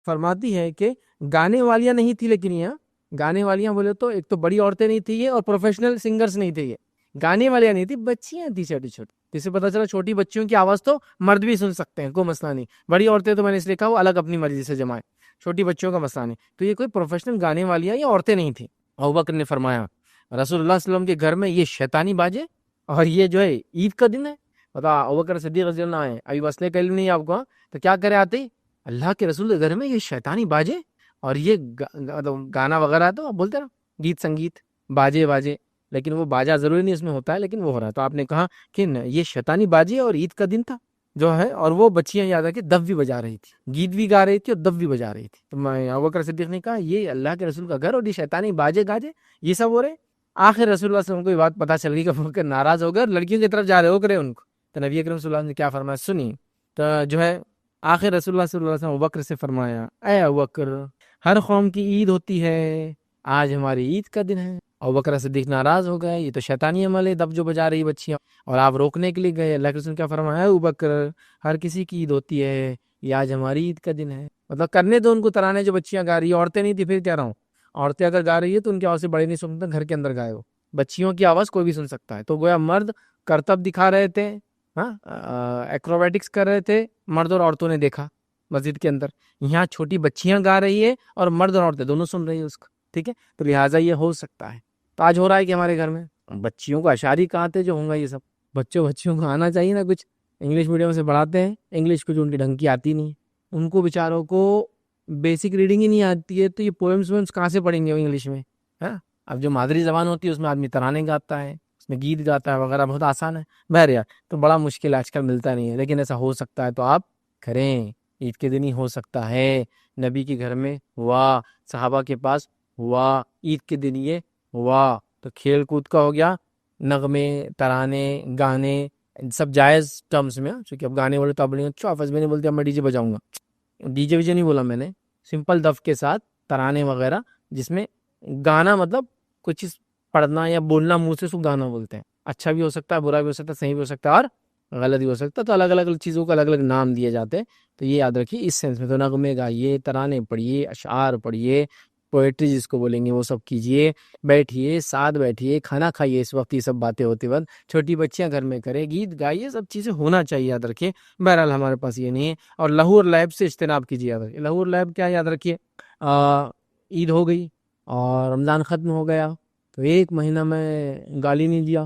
فرماتی ہیں کہ گانے والیاں نہیں تھی، لیکن یہ گانے والیاں بولے تو ایک تو بڑی عورتیں نہیں تھی یہ، اور پروفیشنل سنگرز نہیں تھے یہ، گانے والیاں نہیں تھی، بچیاں تھی چھوٹی چھوٹی. جس سے پتہ چلا چھوٹی بچیوں کی آواز تو مرد بھی سن سکتے ہیں، کوئی مسئلہ نہیں. بڑی عورتیں تو میں نے اس لیے کہا وہ الگ اپنی مرضی سے جمائیں، چھوٹی بچیوں کا مسئلہ نہیں. تو یہ کوئی پروفیشنل گانے والیاں یا عورتیں نہیں تھیں. ابوبکر نے فرمایا رسول اللہ صلی اللہ علیہ وسلم کے گھر میں یہ شیطانی باجے، اور یہ جو ہے عید کا دن ہے. بتا ابوبکر صدیق رضی اللہ عنہ ابھی مسئلے کا علم نہیں آپ کو، تو کیا کرے آتے ہی اللہ کے رسول کے گھر میں یہ شیطانی باجے اور یہ گانا وغیرہ، تو آپ بولتے نا گیت سنگیت باجے، لیکن وہ باجا ضروری نہیں اس میں ہوتا ہے، لیکن وہ ہو رہا ہے. تو آپ نے کہا کہ یہ شیطانی باجی اور عید کا دن تھا جو ہے، اور وہ بچیاں یاد ہے کہ دف بھی بجا رہی تھی، گیت بھی گا رہی تھی اور دف بھی بجا رہی تھی. تو میں ابوبکر صدیق نے کہا یہ اللہ کے رسول کا گھر اور یہ شیطانی باجے گاجے یہ سب ہو رہے. آخر رسول اللہ صلی اللہ علیہ وسلم کو یہ بات پتہ چل گئی کہ ابوبکر ناراض ہو گئے اور لڑکیوں کی طرف جا رہے ہو کرے ان کو. تو نبی اکرم صلی اللہ علیہ وسلم نے کیا فرمایا سنی. تو جو ہے آخر رسول اللہ صلی اللہ علیہ وسلم ابوبکر سے فرمایا اے ابوبکر، ہر قوم کی عید ہوتی ہے، آج ہماری عید کا دن ہے. ابوبکر صدیق ناراض ہو گئے، یہ تو شیطانی عمل ہے، دف جو بجا رہی بچیاں، اور آپ روکنے کے لیے گئے. اللہ کے رسول کیا فرمایا اے ابوبکر، ہر کسی کی عید ہوتی ہے، یہ آج ہماری عید کا دن ہے. مطلب کرنے دو ان کو ترانے جو بچیاں گا رہی ہیں، عورتیں نہیں تھی. پھر کہہ رہا ہوں عورتیں اگر گا رہی ہے تو ان کی آواز سے بڑے نہیں سنتا، گھر کے اندر گائے ہو، بچیوں کی آواز کوئی بھی سن سکتا ہے. تو گویا مرد کرتب دکھا رہے تھے، ایکروبیٹکس کر رہے تھے، مرد اور عورتوں نے دیکھا مسجد کے اندر. یہاں چھوٹی بچیاں گا رہی ہے اور مرد اور عورتیں دونوں سن رہی ہے اس کو، ٹھیک ہے. تو لہٰذا یہ ہو سکتا ہے. تو آج ہو رہا ہے کہ ہمارے گھر میں بچیوں کو اشعاری کہاں تھے جو ہوں گا یہ سب. بچیوں کو آنا چاہیے نا، کچھ انگلش میڈیم سے پڑھاتے ہیں، انگلش کچھ ان کی ڈھنگ کی آتی نہیں، ان کو بیچاروں کو بیسک ریڈنگ ہی نہیں آتی ہے، تو یہ پوئمس کہاں سے پڑھیں گے وہ انگلش میں. اب جو مادری زبان ہوتی ہے اس میں آدمی ترانے گاتا ہے، اس میں گیت گاتا ہے وغیرہ، بہت آسان ہے. بہر یار تو بڑا مشکل آج کل ملتا نہیں ہے، لیکن ایسا ہو سکتا ہے تو آپ کریں. عید کے دن ہی ہو سکتا ہے، نبی کے گھر میں ہوا، صحابہ کے پاس ہوا، عید کے دن یہ ہوا. تو کھیل کود کا ہو گیا، نغمے ترانے گانے سب جائز ٹرمز میں. چونکہ اب گانے والے تو اب نہیں آفس میں نہیں بولتے اب میں ڈی جے بجاؤں گا، ڈی جے ویجے نہیں بولا میں نے، سمپل دف کے ساتھ ترانے وغیرہ، جس میں گانا مطلب کچھ چیز پڑھنا یا بولنا منہ سے، اس کو گانا بولتے ہیں. اچھا بھی ہو سکتا ہے، برا بھی ہو سکتا ہے، صحیح بھی ہو سکتا ہے اور غلط بھی ہو سکتا ہے. تو الگ الگ چیزوں کو الگ الگ نام دیے جاتے ہیں. تو یہ یاد رکھیے اس سینس میں. تو نغمے گائیے، ترانے پڑھیے، اشعار پڑھیے، پوئٹری جس کو بولیں گے وہ سب کیجیے، بیٹھیے ساتھ بیٹھیے، کھانا کھائیے. اس وقت یہ سب باتیں ہوتی وقت چھوٹی بچیاں گھر میں کرے، گیت گائیے، سب چیزیں ہونا چاہیے، یاد رکھیے. بہرحال ہمارے پاس یہ نہیں ہے. اور لہو اور لعب سے اجتناب کیجیے، یاد رکھیے. لہو اور لعب کیا یاد رکھیے، عید ہو گئی اور رمضان ختم ہو گیا تو 1 مہینہ میں گالی نہیں دیا،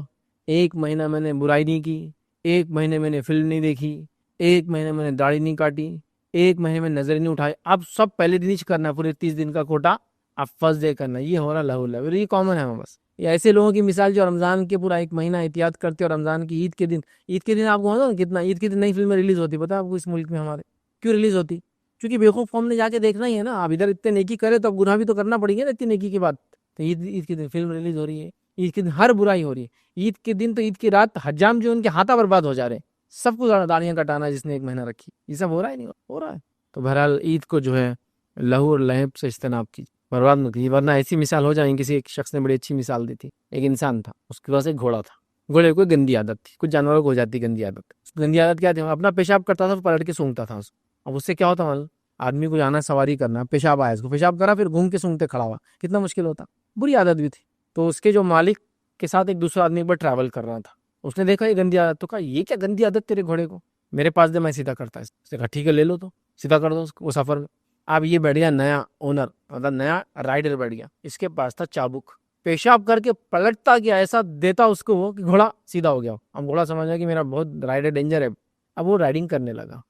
ایک مہینہ میں نے برائی نہیں کی، ایک مہینے میں نے فلم نہیں دیکھی، ایک مہینے میں نے داڑھی نہیں کاٹی، ایک مہینے میں نظر نہیں اٹھائی. اب سب پہلے دن ہی کرنا ہے، پورے 30 دن کا کوٹا اب فرسٹ ڈے کرنا. یہ ہو رہا لہو لہو، یہ کامن ہے. بس یہ ایسے لوگوں کی مثال جو رمضان کے پورا ایک مہینہ احتیاط کرتے اور رمضان کی عید کے دن آپ کو نا کتنا عید کے دن نئی فلمیں ریلیز ہوتی، پتا آپ کو اس ملک میں ہمارے کیوں ریلیز ہوتی؟ کیونکہ بیوقوف قوم نے جا کے دیکھنا ہی ہے نا. آپ ادھر اتنے نیکی کرے تو اب گناہ بھی تو کرنا پڑیں گے نا اتنی نیکی کے بعد. تو عید کے دن فلم ریلیز ہو رہی ہے، عید کے دن ہر برائی ہو رہی ہے. عید کے دن تو عید کی رات حجام جو ان کے ہاتھا برباد ہو جا رہے ہیں، سب کو داڑیاں کٹانا جس نے ایک مہینہ رکھی. یہ سب ہو رہا ہے نہیں ہو رہا ہے. تو بہرحال عید کو جو ہے لہو اور لہب سے اجتناب کیجیے، برباد نہ کیجیے، ورنہ ایسی مثال ہو جائیں. کسی ایک شخص نے بڑی اچھی مثال دی تھی. ایک انسان تھا، اس کے پاس ایک گھوڑا تھا. گھوڑے کو گندی عادت تھی، کچھ جانوروں کو ہو جاتی گندی عادت. گندی عادت کیا تھی؟ اپنا پیشاب کرتا تھا، پلٹ کے سونگتا تھا. اب اس سے کیا ہوتا معلوم؟ آدمی کو جانا سواری کرنا، پیشاب آیا، اس کو پیشاب کرا، پھر گھوم کے سونگتے کھڑا ہوا، کتنا مشکل ہوتا. بری عادت بھی تھی. تو اس کے جو مالک کے ساتھ ایک دوسرا آدمی پر ٹریول کر رہا تھا، اس نے دیکھا یہ گندی عادت، تو کہا یہ کیا گندی عادت تیرے گھوڑے کو، میرے پاس دے، میں سیدھا کرتا ہے. اس نے کہا ٹھیک ہے لے لو، تو سیدھا کر دو اس کو. وہ سفر میں اب یہ بیٹھ گیا نیا اونر، مطلب نیا رائڈر بیٹھ گیا. اس کے پاس تھا چابک، پیشاب کر کے پلٹتا گیا، ایسا دیتا اس کو وہ کہ گھوڑا سیدھا ہو گیا. اب گھوڑا سمجھا کہ میرا بہت رائڈر ڈینجر ہے. اب وہ رائڈنگ کرنے لگا.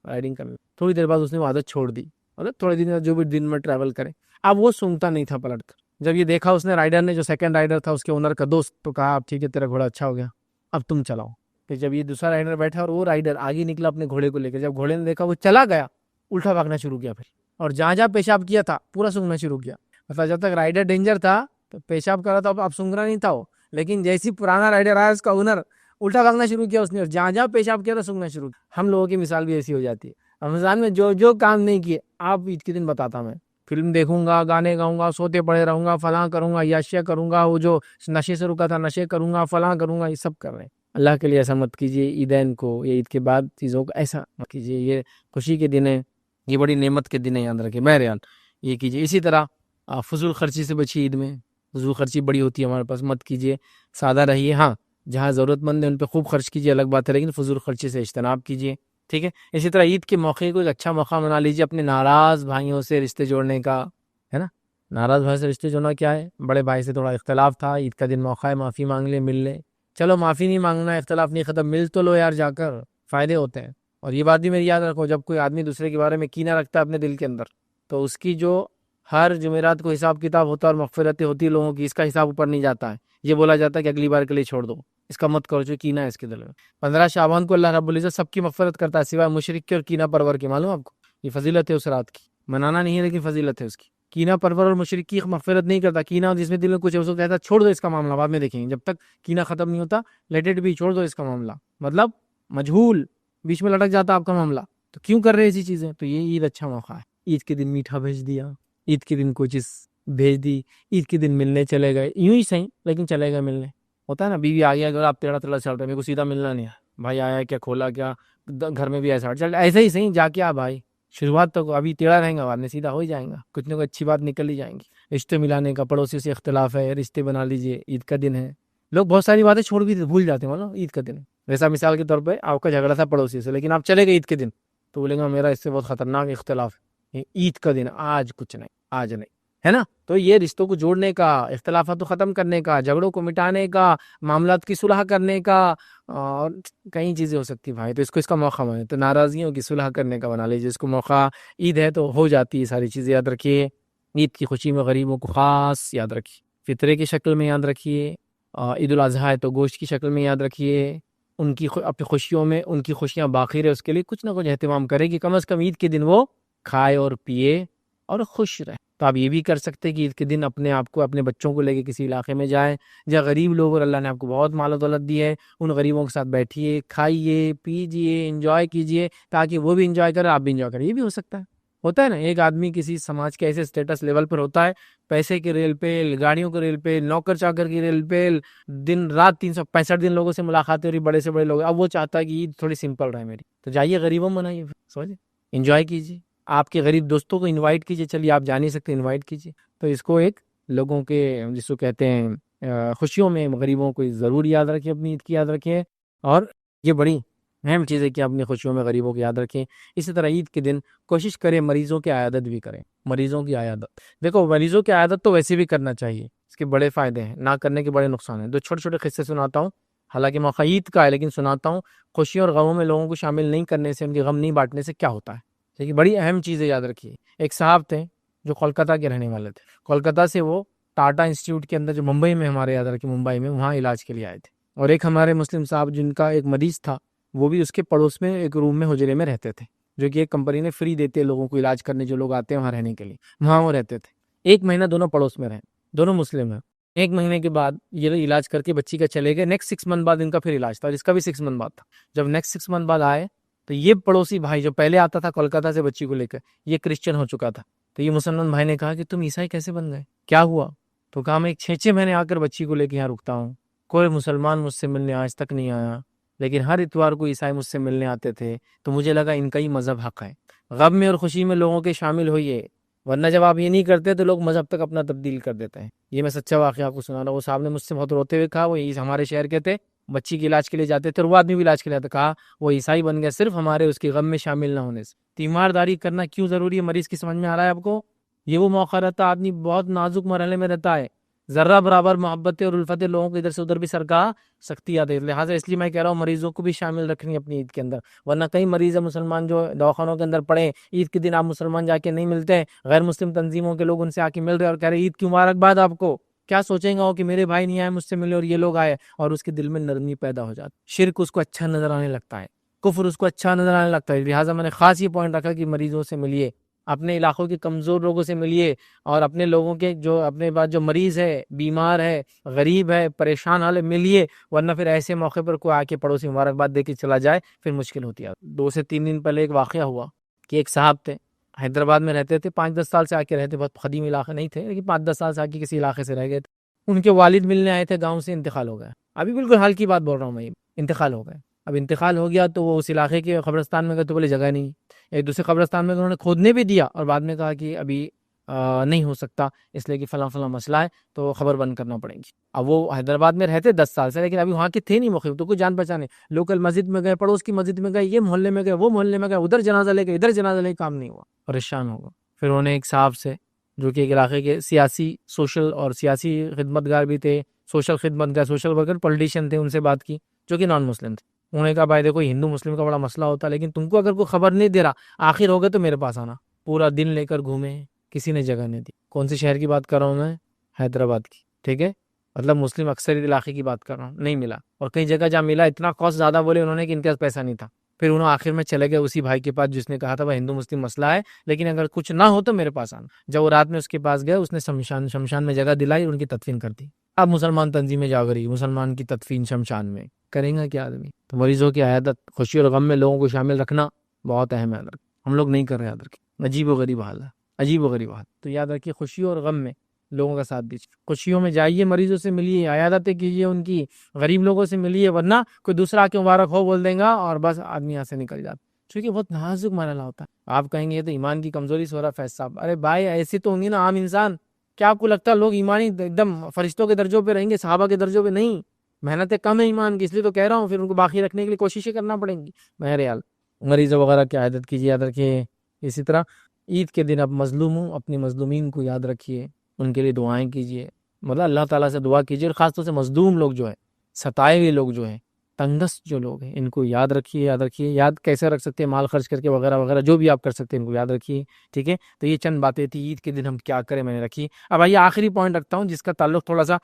تھوڑی دیر بعد اس نے وہ عادت چھوڑ دی، مطلب تھوڑے دن جو بھی دن میں ٹریول کرے. اب وہ سونگتا نہیں تھا پلٹ کر. جب یہ دیکھا اس نے، رائڈر نے، جو سیکنڈ رائڈر تھا اس کے اونر کا دوست، تو کہا اب ٹھیک ہے تیرا گھوڑا اچھا ہو گیا، اب تم چلاؤ. پھر جب یہ دوسرا رائڈر بیٹھا اور وہ رائڈر آگے نکلا اپنے گھوڑے کو لے کے، جب گھوڑے نے دیکھا وہ چلا گیا، الٹا بھاگنا شروع کیا پھر، اور جہاں جہاں پیشاب کیا تھا پورا سونگنا شروع کیا. مطلب جب تک رائڈر ڈینجر تھا تو پیشاب کر رہا تھا، اب سونگنا نہیں تھا وہ. لیکن جیسی پرانا رائڈر آیا اس کا اونر، الٹا بھاگنا شروع کیا اس نے، اور جہاں جہاں پیشاب کیا تھا سونگنا شروع کیا. ہم لوگوں کی مثال بھی ایسی ہو جاتی ہے. رمضان میں جو جو کام نہیں کیے، آپ عید کے دن بتاتا میں، فلم دیکھوں گا، گانے گاؤں گا، سوتے پڑے رہوں گا، فلاں کروں گا، یاشیا کروں گا، وہ جو نشے سے رکا تھا نشے کروں گا، فلاں کروں گا، یہ سب کر رہے ہیں. اللہ کے لیے ایسا مت کیجیے. عیدین کو یا عید کے بعد چیزوں کو ایسا مت کیجیے. یہ خوشی کے دن ہے، یہ بڑی نعمت کے دن ہے، یاد رکھیں. بہرحال یہ کیجیے. اسی طرح فضول خرچی سے بچیے. عید میں فضول خرچی بڑی ہوتی ہے ہمارے پاس، مت کیجیے. سادہ رہیے. ہاں جہاں ضرورت مند ہے ان پہ خوب خرچ کیجیے، الگ بات ہے، لیکن فضول خرچی سے اجتناب کیجیے. ٹھیک ہے. اسی طرح عید کے موقع کو ایک اچھا موقع بنا لیجیے اپنے ناراض بھائیوں سے رشتے جوڑنے کا، ہے نا. ناراض بھائی سے رشتے جوڑنا کیا ہے؟ بڑے بھائی سے تھوڑا اختلاف تھا، عید کا دن موقع ہے، معافی مانگ لے، مل لے. چلو معافی نہیں مانگنا، اختلاف نہیں ختم، مل تو لو یار جا کر، فائدے ہوتے ہیں. اور یہ بات بھی میری یاد رکھو، جب کوئی آدمی دوسرے کے بارے میں کینہ رکھتا ہے اپنے دل کے اندر، تو اس کی جو ہر جمعرات کو حساب کتاب ہوتا ہے اور مغفرتیں ہوتی ہے لوگوں کی، اس کا حساب اوپر نہیں جاتا ہے. یہ بولا جاتا ہے کہ اگلی بار کے لیے چھوڑ دو، اس کا مت کرو جو کینہ ہے اس کے دل میں. 15 شعبان کو اللہ رب العزت سب کی مغفرت کرتا ہے سوائے مشرک کے اور کینہ پرور کے. معلوم آپ کو یہ فضیلت ہے اس رات کی، منانا نہیں ہے لیکن فضیلت ہے اس کی. کینہ پرور اور مشرک کی مغفرت نہیں کرتا. کینہ جس میں دل میں کچھ ہے اس کو کہتا ہے چھوڑ دو اس کا معاملہ، بعد میں دیکھیں گے. جب تک کینہ ختم نہیں ہوتا لیٹ اٹ بی، چھوڑ دو اس کا معاملہ. مطلب مجہول، بیچ میں لٹک جاتا آپ کا معاملہ، تو کیوں کر رہے ایسی چیزیں؟ تو یہ عید اچھا موقع ہے. عید کے دن میٹھا بھیج دیا، عید کے دن کوئی چیز بھیج دی، عید کے دن ملنے چلے گئے، یوں ہی صحیح لیکن چلے گئے ملنے. ہوتا ہے نا، بیوی آ گیا اگر آپ ٹیڑھا ٹیڑھا چل رہے، میرے کو سیدھا ملنا نہیں ہے، بھائی آیا کیا، کھولا کیا، گھر میں بھی ایسا چل، ایسے ہی صحیح جا کے آ بھائی. شروعات تو ابھی ٹیڑھا رہیں گا، بعد میں سیدھا ہو ہی جائیں گا، کچھ نہ کچھ اچھی بات نکل ہی جائیں گی. رشتے ملانے کا، پڑوسی سے اختلاف ہے، رشتے بنا لیجئے، عید کا دن ہے. لوگ بہت ساری باتیں چھوڑ بھی بھول جاتے ہیں مطلب عید کا دن. جیسا مثال کے طور پہ آپ کا جھگڑا تھا پڑوسی سے، لیکن آپ چلے گئے عید کے دن، تو بولے گا میرا اس سے بہت خطرناک اختلاف ہے. عید کا دن، آج کچھ نہیں، آج نہیں، ہے نا. تو یہ رشتوں کو جوڑنے کا، اختلافات کو ختم کرنے کا، جھگڑوں کو مٹانے کا، معاملات کی صلح کرنے کا، اور کئی چیزیں ہو سکتی بھائی. تو اس کا موقع بنے، تو ناراضگیوں کی صلح کرنے کا بنا لیجیے اس کو موقع. عید ہے تو ہو جاتی ہے ساری چیزیں. یاد رکھیے عید کی خوشی میں غریبوں کو خاص یاد رکھیے، فطرے کی شکل میں یاد رکھیے. عید الاضحیٰ ہے تو گوشت کی شکل میں یاد رکھیے. ان کی اپنی خوشیوں میں ان کی خوشیاں باقی رہے، اس کے لیے کچھ نہ کچھ اہتمام کرے کہ کم از کم عید کے دن وہ کھائے اور پیے اور خوش رہے. تو آپ یہ بھی کر سکتے کہ عید کے دن اپنے آپ کو، اپنے بچوں کو لے کے کسی علاقے میں جائیں جہاں غریب لوگ، اور اللہ نے آپ کو بہت مال و دولت دی ہے، ان غریبوں کے ساتھ بیٹھیے، کھائیے، پیجیے، انجوائے کیجیے، تاکہ وہ بھی انجوائے کریں، آپ بھی انجوائے کریں. یہ بھی ہو سکتا ہے. ہوتا ہے نا، ایک آدمی کسی سماج کے ایسے سٹیٹس لیول پر ہوتا ہے، پیسے کے ریل پہ، گاڑیوں کے ریل پہ، نوکر چاکر کی ریل پہ، دن رات 365 دن لوگوں سے ملاقاتیں ہو رہی، بڑے سے بڑے لوگ. اب وہ چاہتا ہے کہ عید تھوڑی سمپل رہے میری، تو جائیے غریبوں میں منائیے، سمجھے، انجوائے کیجیے. آپ کے غریب دوستوں کو انوائٹ کیجیے، چلیے آپ جا نہیں سکتے انوائٹ کیجیے. تو اس کو ایک لوگوں کے، جس کو کہتے ہیں خوشیوں میں غریبوں کو ضرور یاد رکھیں، اپنی عید کی یاد رکھیں. اور یہ بڑی اہم چیز ہے کہ اپنی خوشیوں میں غریبوں کو یاد رکھیں. اسی طرح عید کے دن کوشش کریں مریضوں کی عیادت بھی کریں. مریضوں کی عیادت، دیکھو مریضوں کی عیادت تو ویسے بھی کرنا چاہیے، اس کے بڑے فائدے ہیں، نہ کرنے کے بڑے نقصان ہیں. دو چھوٹے چھوٹے قصے سناتا ہوں. حالانکہ موقع عید کا ہے، لیکن سناتا ہوں خوشیوں اور غموں میں لوگوں کو شامل نہیں کرنے سے، ان کے غم نہیں بانٹنے سے کیا ہوتا ہے۔ لیکن بڑی اہم چیز ہے، یاد رکھیے۔ ایک صاحب تھے جو کولکتہ کے رہنے والے تھے، کولکتہ سے وہ ٹاٹا انسٹیٹیوٹ کے اندر جو ممبئی میں ہمارے، یاد رکھیے ممبئی میں، وہاں علاج کے لیے آئے تھے۔ اور ایک ہمارے مسلم صاحب جن کا ایک مریض تھا، وہ بھی اس کے پڑوس میں ایک روم میں حجرے میں رہتے تھے، جو کہ ایک کمپنی نے فری دیتے لوگوں کو علاج کرنے، جو لوگ آتے ہیں وہاں رہنے کے لیے، وہاں وہ رہتے تھے۔ ایک مہینہ دونوں پڑوس میں رہے، دونوں مسلم ہیں۔ ایک مہینے کے بعد یہ علاج کر کے بچی کا چلے گئے۔ نیکسٹ 6 منتھ بعد ان کا پھر علاج تھا، جس کا بھی 6 منتھ بعد تھا۔ جب نیکسٹ 6 منتھ بعد آئے تو یہ پڑوسی بھائی جو پہلے آتا تھا کولکتہ سے بچی کو لے کر، یہ کرسچن ہو چکا تھا۔ تو یہ مسلمان بھائی نے کہا کہ تم عیسائی کیسے بن گئے، کیا ہوا؟ تو کہا میں 6 مہینے آ کر بچی کو لے کے یہاں رکتا ہوں، کوئی مسلمان مجھ سے ملنے آج تک نہیں آیا، لیکن ہر اتوار کو عیسائی مجھ سے ملنے آتے تھے، تو مجھے لگا ان کا ہی مذہب حق ہے۔ غم میں اور خوشی میں لوگوں کے شامل ہوئیے، ورنہ جب آپ یہ نہیں کرتے تو لوگ مذہب تک اپنا تبدیل کر دیتے ہیں۔ یہ میں سچا واقعہ آپ کو سنا رہا ہوں۔ وہ صاحب نے مجھ سے بہت روتے ہوئے کہا، وہ ہمارے شہر کے تھے، بچی کے علاج کے لیے جاتے تھے، اور وہ آدمی بھی علاج کے لیے آتا، کہا وہ عیسائی بن گیا صرف ہمارے اس کے غم میں شامل نہ ہونے سے۔ تیمارداری کرنا کیوں ضروری ہے، مریض کی سمجھ میں آ رہا ہے آپ کو؟ یہ وہ موقع رہتا ہے، آدمی بہت نازک مرحلے میں رہتا ہے، ذرہ برابر محبت اور الفت لوگوں کو ادھر سے ادھر بھی سرکا سکتی آتی ہے۔ لہٰذا اس لیے میں کہہ رہا ہوں مریضوں کو بھی شامل رکھنی اپنی عید کے اندر، ورنہ کئی مریض ہیں مسلمان جو دواخانوں کے اندر پڑے، عید کے دن آپ مسلمان جا کے نہیں ملتے ہیں، غیر مسلم تنظیموں کے لوگ ان سے آ کے مل رہے اور کہہ رہے عید کی مبارکباد آپ کو۔ کیا سوچیں گا وہ کہ میرے بھائی نہیں آئے مجھ سے ملے اور یہ لوگ آئے، اور اس کے دل میں نرمی پیدا ہو جاتی، شرک اس کو اچھا نظر آنے لگتا ہے، کفر اس کو اچھا نظر آنے لگتا ہے۔ لہٰذا میں نے خاص یہ پوائنٹ رکھا کہ مریضوں سے ملیے، اپنے علاقوں کے کمزور لوگوں سے ملیے، اور اپنے لوگوں کے جو اپنے بعد جو مریض ہے، بیمار ہے، غریب ہے، پریشان حال ہے، ملیے، ورنہ پھر ایسے موقع پر کوئی آ کے پڑوسی مبارکباد دے کے چلا جائے پھر مشکل ہوتی ہے۔ 2 سے 3 دن پہلے ایک واقعہ ہوا کہ ایک صاحب تھے، حیدرآباد میں رہتے تھے، 5-10 سال سے آ کے رہتے، بہت قدیم علاقے نہیں تھے لیکن 5-10 سال سے آ کے کسی علاقے سے رہ گئے تھے۔ ان کے والد ملنے آئے تھے گاؤں سے، انتقال ہو گیا، ابھی بالکل حال کی بات بول رہا ہوں میں، انتقال ہو گئے۔ اب انتقال ہو گیا تو وہ اس علاقے کے قبرستان میں گئے تو بولے جگہ نہیں، ایک دوسرے قبرستان میں انہوں نے کھودنے بھی دیا، اور بعد میں کہا کہ ابھی نہیں ہو سکتا، اس لیے کہ فلاں فلاں مسئلہ ہے تو خبر بند کرنا پڑے گی۔ اب وہ حیدرآباد میں رہتے 10 سال سے، لیکن ابھی وہاں کے تھے نہیں مخیم، تو کوئی جان پہچانے، لوکل مسجد میں گئے، پڑوس کی مسجد میں گئے، یہ محلے میں گئے، وہ محلے میں گئے، ادھر جنازہ لے گئے، ادھر جنازہ لے، کام نہیں ہوا، پریشان ہو گئے۔ پھر انہوں نے ایک صاحب سے جو کہ ایک علاقے کے سیاسی سوشل اور سیاسی خدمتگار بھی تھے، سوشل خدمتگار، سوشل ورکر، پولیٹیشین تھے، ان سے بات کی جو کہ نان مسلم تھے۔ انہوں نے کہا بھائی دیکھو ہندو مسلم کا بڑا مسئلہ ہوتا ہے، لیکن تم کو اگر کوئی خبر نہیں دے رہا، آخر ہو گئے تو میرے پاس آنا۔ پورا دن لے کر گھومے، کسی نے جگہ نہیں دی۔ کون سے شہر کی بات کر رہا ہوں میں؟ حیدرآباد کی، ٹھیک ہے، مطلب مسلم اکثریت علاقے کی بات کر رہا ہوں، نہیں ملا، اور کئی جگہ جہاں ملا اتنا کاسٹ زیادہ بولے انہوں نے کہ ان کے پاس پیسہ نہیں تھا۔ پھر انہوں آخر میں چلے گئے اسی بھائی کے پاس جس نے کہا تھا وہ ہندو مسلم مسئلہ ہے، لیکن اگر کچھ نہ ہو تو میرے پاس آنا۔ جب وہ رات میں اس کے پاس گئے، اس نے شمشان میں جگہ دلائی، ان کی تدفین کر دی۔ اب مسلمان تنظیمیں جاگ رہی، مسلمان کی تدفین شمشان میں کریں گا کیا آدمی؟ تو مریضوں کی عیادت، خوشی اور غم میں لوگوں کو شامل رکھنا بہت اہم ہے، ہم لوگ نہیں کر رہے، یاد رکھیں، عجیب و غریب حال ہے، عجیب و غریب حال۔ تو یاد رکھیے خوشی اور غم میں لوگوں کا ساتھ دیجیے، خوشیوں میں جائیے، مریضوں سے ملیے، عیادتیں کیجیے ان کی، غریب لوگوں سے ملیے، ورنہ کوئی دوسرا آ کے مبارک ہو بول دیں گا اور بس آدمی یہاں سے نکل جاتا، کیونکہ بہت نازک مرحلہ ہوتا ہے۔ آپ کہیں گے یہ تو ایمان کی کمزوری سے ہو رہا فیض صاحب، ارے بھائی ایسے تو ہوں گی نا عام انسان، کیا آپ کو لگتا ہے لوگ ایمانی ایک دم فرشتوں کے درجوں پہ رہیں گے، صحابہ کے درجوں پہ نہیں؟ محنتیں کم ہیں ایمان کی، اس لیے تو کہہ رہا ہوں، پھر ان کو باقی رکھنے کے لیے کوششیں کرنا پڑیں گی۔ بہرحال مریضوں وغیرہ کی عیادت کیجیے، یاد رکھیے۔ اسی طرح عید کے دن آپ مظلوموں، اپنی مظلومین کو یاد رکھیے، ان کے لیے دعائیں کیجیے، مطلب اللہ تعالیٰ سے دعا کیجیے، اور خاص طور سے مظلوم لوگ جو ہیں، ستائے ہوئے لوگ جو ہیں، تنگست جو لوگ ہیں، ان کو یاد رکھیے، یاد رکھیے۔ یاد کیسے رکھ سکتے ہیں؟ مال خرچ کر کے وغیرہ وغیرہ، جو بھی آپ کر سکتے ہیں ان کو یاد رکھیے، ٹھیک ہے۔ تو یہ چند باتیں تھی عید کے دن ہم کیا کریں، میں نے رکھی۔ اب آئیے آخری پوائنٹ رکھتا ہوں جس کا تعلق تھوڑا سا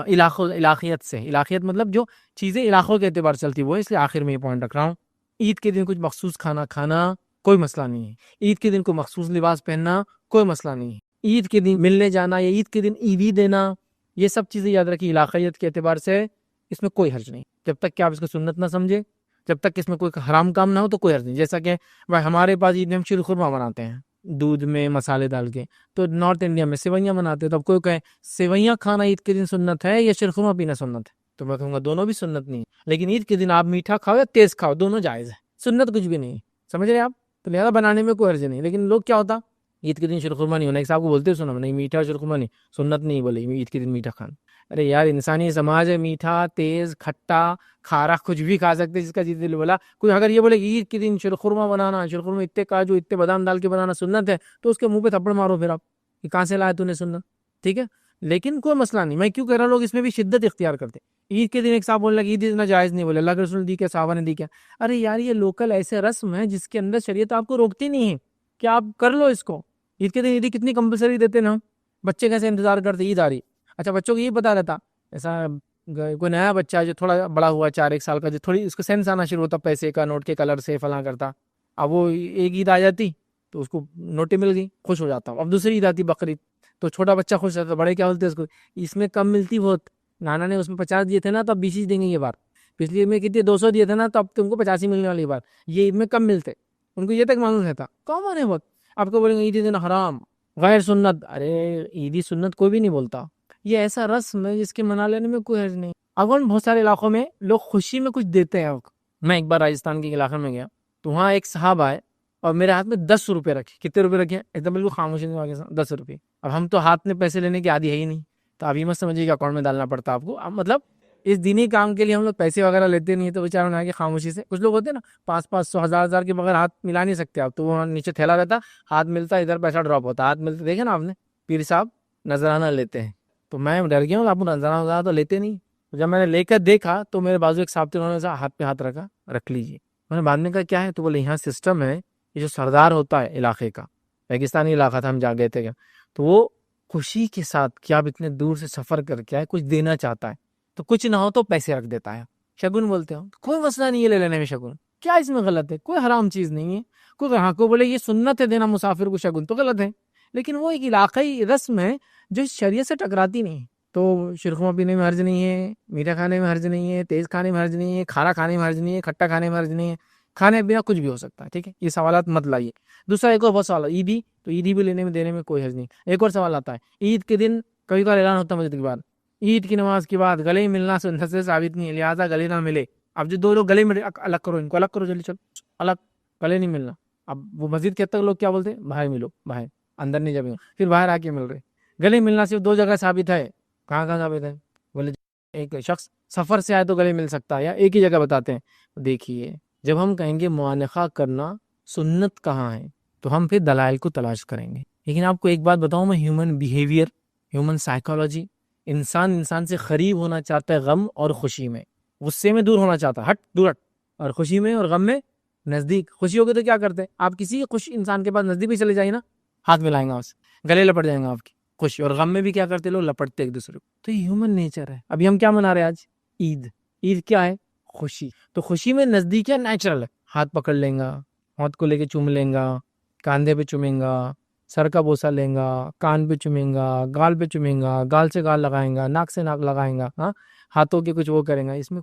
علاقیت سے، علاقیت مطلب جو چیزیں علاقوں کے اعتبار سے چلتی وہ، اس لیے آخر میں یہ پوائنٹ رکھ رہا ہوں۔ عید کے دن کچھ مخصوص کھانا کھانا کوئی مسئلہ نہیں ہے، عید کے دن کو مخصوص لباس پہننا کوئی مسئلہ نہیں ہے، عید کے دن ملنے جانا یا عید کے دن عیدی دینا، یہ سب چیزیں یاد رکھیے علاقیت کے اعتبار سے اس میں کوئی حرج نہیں، جب تک کہ آپ اس کو سنت نہ سمجھے، جب تک اس میں کوئی حرام کام نہ ہو تو کوئی حرج نہیں۔ جیسا کہ ہمارے پاس عید میں ہم شیر خورما بناتے ہیں دودھ میں مسالے ڈال کے، تو نارتھ انڈیا میں سیویاں بناتے ہیں، تو اب کوئی کہے سیویاں کھانا عید کے دن سنت ہے یا شیر خورما پینا سنت ہے، تو میں کہوں گا دونوں بھی سنت نہیں ہے، لیکن عید کے دن آپ میٹھا کھاؤ یا تیز کھاؤ دونوں جائز ہے، سنت کچھ بھی نہیں ہے، سمجھ رہے آپ؟ تو لہٰذا بنانے میں کوئی حرج نہیں، لیکن لوگ کیا ہوتا عید کے دن شیر خورما نہیں ہونا، ایک صاحب کو بولتے سنا نہیں میٹھا شیر خورما نہیں سنت نہیں، بولے عید کے دن میٹھا کھانا۔ ارے یار انسانی سماج ہے، میٹھا تیز کھٹا کھارا کچھ بھی کھا سکتے جس کا جس دل بولا۔ کوئی اگر یہ بولے کہ عید کے دن شیر خورما بنانا، شیر خورما اتنے کاجو اتنے بادام ڈال کے بنانا سنت ہے، تو اس کے منہ پہ تھپڑ مارو پھر آپ کہ کہاں سے لایا تو نے سنت، ٹھیک ہے۔ لیکن کوئی مسئلہ نہیں. میں کیوں کہہ رہا ہوں لوگ اس میں بھی شدت اختیار کرتے. عید کے دن ایک صاحب بولنے لگا عید اتنا جائز نہیں, بولے اللہ کے رسول نے دی کیا, صحابہ نے دی کیا. ارے یار یہ لوکل ایسے رسم ہے جس کے اندر شریعت آپ کو روکتی نہیں ہے کہ آپ کر لو اس کو. عید کے دن عیدی کتنی کمپلسری دیتے نا, بچے کیسے انتظار کرتے عید آ رہی. اچھا بچوں کو یہ پتا رہتا, ایسا کوئی نیا بچہ جو تھوڑا بڑا ہوا 4-1 سال کا, جو تھوڑی اس کو سینس آنا شروع ہوتا پیسے کا, نوٹ کے کلر سے فلاں کرتا, اب وہ ایک عید آ جاتی تو اس کو نوٹیں مل گئی, خوش ہو جاتا. اب دوسری عید آتی بقرعید تو چھوٹا بچہ خوش رہتا, بڑے کیا بولتے اس کو, اس میں کم ملتی بہت, نانا نے اس میں 50 دیے تھے نا تو اب 20 دیں گے یہ بار, پچھلی عید میں کتنے 200 دیے تھے نا تو اب تم کو 85 ملنے والی بار, یہ عید میں کم ملتے. ان کو یہ تک معلوم رہتا کامن ہے بہت. آپ کو بولیں گے عید دن حرام غیر سنت, ارے عیدی سنت کوئی بھی نہیں بولتا, یہ ایسا رسم ہے جس کے منا لینے میں کوئی حرج نہیں. اب بہت سارے علاقوں میں لوگ خوشی میں کچھ دیتے ہیں. میں ایک بار راجستھان کے علاقے میں گیا تو وہاں ایک صاحب آئے اور میرے ہاتھ میں 10 روپے رکھے. کتنے روپے رکھے, ایک دم بالکل خاموشی میں آگے 10 روپے. اب ہم تو ہاتھ میں پیسے لینے کی عادی ہے ہی نہیں, تو اب یہ مت سمجھیے کہ اکاؤنٹ میں ڈالنا پڑتا آپ کو. اب مطلب اس دینی کام کے لیے ہم لوگ پیسے وغیرہ لیتے نہیں, تو بیچاروں نے آگے خاموشی سے, کچھ لوگ ہوتے ہیں نا 500 1000 کے بغیر ہاتھ ملا نہیں سکتے آپ, تو وہ نیچے تھیلا رہتا, ہاتھ ملتا ادھر پیسہ ڈراپ ہوتا, ہاتھ ملتا. دیکھے نا آپ نے پیر صاحب نذرانہ لیتے ہیں, تو میں ڈر گیا ہوں, آپ نذرانہ تو لیتے نہیں. جب میں نے لے کر دیکھا تو میرے بازو ایک صاحب تھے, انہوں نے ہاتھ پہ ہاتھ رکھا, رکھ لیجیے. میں نے بعد میں کہا کیا ہے, تو بولے یہاں سسٹم ہے, یہ جو سردار ہوتا ہے علاقے کا, ریگستانی علاقہ تھا, ہم جا گئے تھے کیا, تو وہ خوشی کے ساتھ کیا آپ اتنے دور سے سفر کر کے آئے, کچھ دینا چاہتا ہے تو کچھ نہ ہو تو پیسے رکھ دیتا ہے, شگن بولتے ہو. کوئی مسئلہ نہیں ہے لے لینے میں شگن, کیا اس میں غلط ہے, کوئی حرام چیز نہیں ہے. کوئی ہاں کو بولے یہ سنت ہے دینا مسافر کو شگن, تو غلط ہے, لیکن وہ ایک علاقائی رسم ہے جو شریعت سے ٹکراتی نہیں. تو شیرخواں پینے میں حرج نہیں ہے, میٹھا کھانے میں حرج نہیں ہے, تیز کھانے میں حرج نہیں ہے, کھانا کھانے میں حرج نہیں ہے, کھٹا کھانے میں حرج نہیں ہے, کھانے بنا کچھ بھی ہو سکتا ہے. ٹھیک ہے, یہ سوالات مت لائیے. دوسرا ایک اور بہت سوال, عیدی, تو عیدی بھی لینے میں دینے میں کوئی حرج نہیں. ایک اور سوال آتا ہے, عید کے دن کبھی کبھار اعلان ہوتا ہے مسجد کے بعد, عید کی نماز کے بعد گلے ملنا سنت سے ثابت نہیں ہے, لہٰذا گلے نہ ملے. اب جو 2 لوگ گلے ملے, الگ کرو ان کو, الگ کرو جلدی, چلو الگ, گلے نہیں ملنا. اب وہ مسجد کے تک لوگ کیا بولتے ہیں, باہر ملو, باہر, اندر نہیں جائیں. پھر باہر آ کے مل رہے. گلے ملنا صرف 2 جگہ ثابت ہے, کہاں کہاں ثابت ہے, بولے ایک شخص سفر سے آئے تو گلے مل سکتا ہے, یا ایک ہی جگہ بتاتے ہیں. دیکھیے جب ہم کہیں گے معانقہ کرنا سنت کہاں ہے, تو ہم پھر دلائل کو تلاش کریں گے. لیکن آپ کو ایک بات بتاؤں میں, ہیومن بیہیویئر, ہیومن سائیکالوجی, انسان سے قریب ہونا چاہتا ہے غم اور خوشی میں, غصے میں دور ہونا چاہتا ہے, ہٹ دور ہٹ, اور خوشی میں اور غم میں نزدیک. خوشی ہوگی تو کیا کرتے ہیں, آپ کسی خوش انسان کے پاس نزدیک بھی چلے جائیں نا, ہاتھ ملائیں گا اس, گلے لپٹ جائیں گا آپ کی خوشی, اور غم میں بھی کیا کرتے لوگ, لپٹتے ایک دوسرے کو. تو یہ ہیومن نیچر ہے. ابھی ہم کیا منا رہے ہیں آج, عید. عید کیا ہے, خوشی. تو خوشی میں نزدیک ہے, نیچرل ہے, ہاتھ پکڑ لیں گا, ہاتھ کو لے کے چوم لیں گا, کاندھے پہ چومیں گا, سر کا بوسہ لیں گا, کان پہ چومیں گا, گال پہ چومیں گا, گال سے گال لگائیں گا, ناک سے ناک لگائیں گا, ہاں ہاتھوں کے کچھ وہ کریں گا. اس میں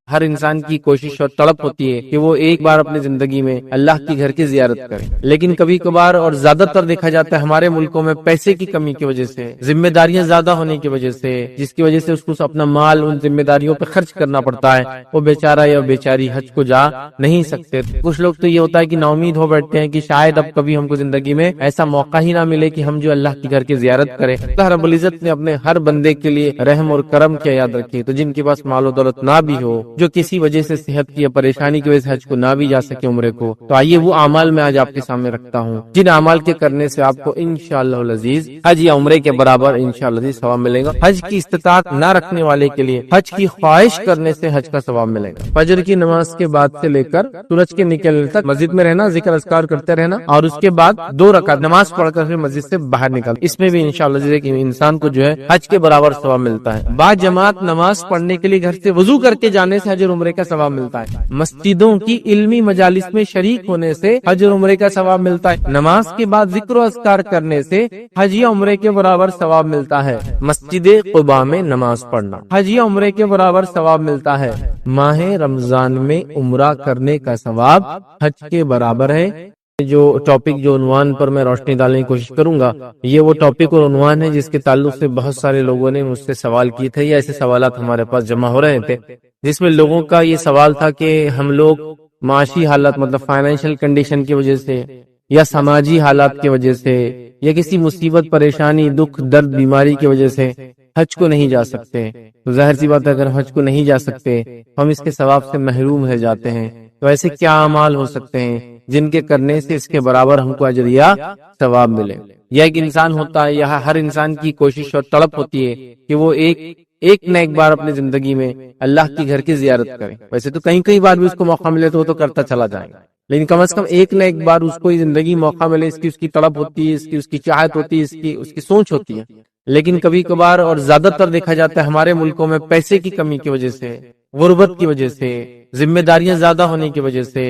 ہر انسان کی کوشش اور تڑپ ہوتی ہے کہ وہ ایک بار اپنی زندگی میں اللہ کی گھر کی زیارت کرے. لیکن کبھی کبھار اور زیادہ تر دیکھا جاتا ہے ہمارے ملکوں میں پیسے کی کمی کی وجہ سے, ذمہ داریاں زیادہ ہونے کی وجہ سے, جس کی وجہ سے اس کو اپنا مال ان ذمہ داریوں پہ خرچ کرنا پڑتا ہے, وہ بیچارہ یا بیچاری حج کو جا نہیں سکتے. کچھ لوگ تو یہ ہوتا ہے کہ نا امید ہو بیٹھتے ہیں کہ شاید اب کبھی ہم کو زندگی میں ایسا موقع ہی نہ ملے کہ ہم جو اللہ کی گھر کی زیارت کریں. اللہ رب العزت نے اپنے ہر بندے کے لیے رحم اور کرم کیا یاد رکھیے. تو جن کے پاس مال و دولت نہ بھی ہو, جو کسی وجہ سے صحت کی یا پریشانی کی وجہ سے حج کو نہ بھی جا سکے عمرے کو, تو آئیے وہ اعمال میں آج آپ کے سامنے رکھتا ہوں جن اعمال کے کرنے سے آپ کو انشاءاللہ العزیز حج یا عمرے کے برابر انشاءاللہ العزیز ثواب ملے گا. حج کی استطاعت نہ رکھنے والے کے لیے حج کی خواہش کرنے سے حج کا ثواب ملے گا. فجر کی نماز کے بعد سے لے کر سورج کے نکلنے تک مسجد میں رہنا, ذکر اذکار کرتے رہنا, اور اس کے بعد 2 رکعت نماز پڑھ کر پھر مسجد سے باہر نکل, اس میں بھی انشاءاللہ انسان کو جو ہے حج کے برابر ثواب ملتا ہے. با جماعت نماز پڑھنے کے لیے گھر سے وضو کر کے جانے سے حج اور عمرے کا ثواب ملتا ہے. مسجدوں کی علمی مجالس میں شریک ہونے سے حج اور عمرے کا ثواب ملتا ہے. نماز کے بعد ذکر و اذکار کرنے سے حج یا عمرے کے برابر ثواب ملتا ہے. مسجد قباء میں نماز پڑھنا حج یا عمرے کے برابر ثواب ملتا ہے. ماہ رمضان میں عمرہ کرنے کا ثواب حج کے برابر ہے. جو ٹاپک, جو عنوان پر میں روشنی ڈالنے کی کوشش کروں گا, یہ وہ ٹاپک اور عنوان ہے جس کے تعلق سے بہت سارے لوگوں نے مجھ سے سوال کیے تھے, یا ایسے سوالات ہمارے پاس جمع ہو رہے تھے, جس میں لوگوں کا یہ سوال تھا کہ ہم لوگ معاشی حالت, مطلب فائنینشیل کنڈیشن کی وجہ سے, یا سماجی حالات کی وجہ سے, یا کسی مصیبت, پریشانی, دکھ, درد, بیماری کی وجہ سے حج کو نہیں جا سکتے. تو ظاہر سی بات ہے اگر حج کو نہیں جا سکتے ہم اس کے ثواب سے محروم رہ جاتے ہیں. تو ایسے کیا اعمال ہو سکتے ہیں جن کے کرنے سے اس کے برابر ہم کو اجر یا ثواب ملے. یہ ایک انسان ہوتا ہے، یہاں ہر انسان کی کوشش اور تڑپ ہوتی ہے کہ وہ ایک نہ ایک بار اپنی زندگی میں اللہ کی گھر کی زیارت کرے. ویسے تو کئی بار بھی اس کو موقع ملے تو وہ تو کرتا چلا جائے گا، لیکن کم از کم ایک نہ ایک بار اس کو زندگی موقع ملے، اس کی تڑپ ہوتی ہے، اس کی چاہت ہوتی ہے، اس کی سوچ ہوتی ہے. لیکن کبھی کبھار اور زیادہ تر دیکھا جاتا ہے ہمارے ملکوں میں پیسے کی کمی کی وجہ سے، غربت کی وجہ سے، ذمہ داریاں زیادہ ہونے کی وجہ سے،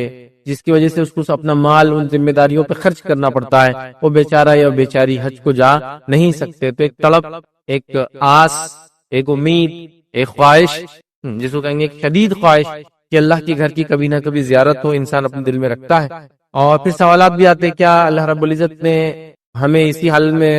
جس کی وجہ سے اس کو اپنا مال ان ذمہ داریوں پہ خرچ کرنا پڑتا ہے، وہ بیچارہ یا بیچاری حج کو جا نہیں سکتے. تو ایک تڑپ، ایک آس، ایک امید، ایک خواہش، جس کو کہیں گے ایک شدید خواہش کہ اللہ کی گھر کی کبھی نہ کبھی زیارت ہو، انسان اپنے دل میں رکھتا ہے. اور پھر سوالات بھی آتے ہیں، کیا اللہ رب العزت نے ہمیں اسی حال میں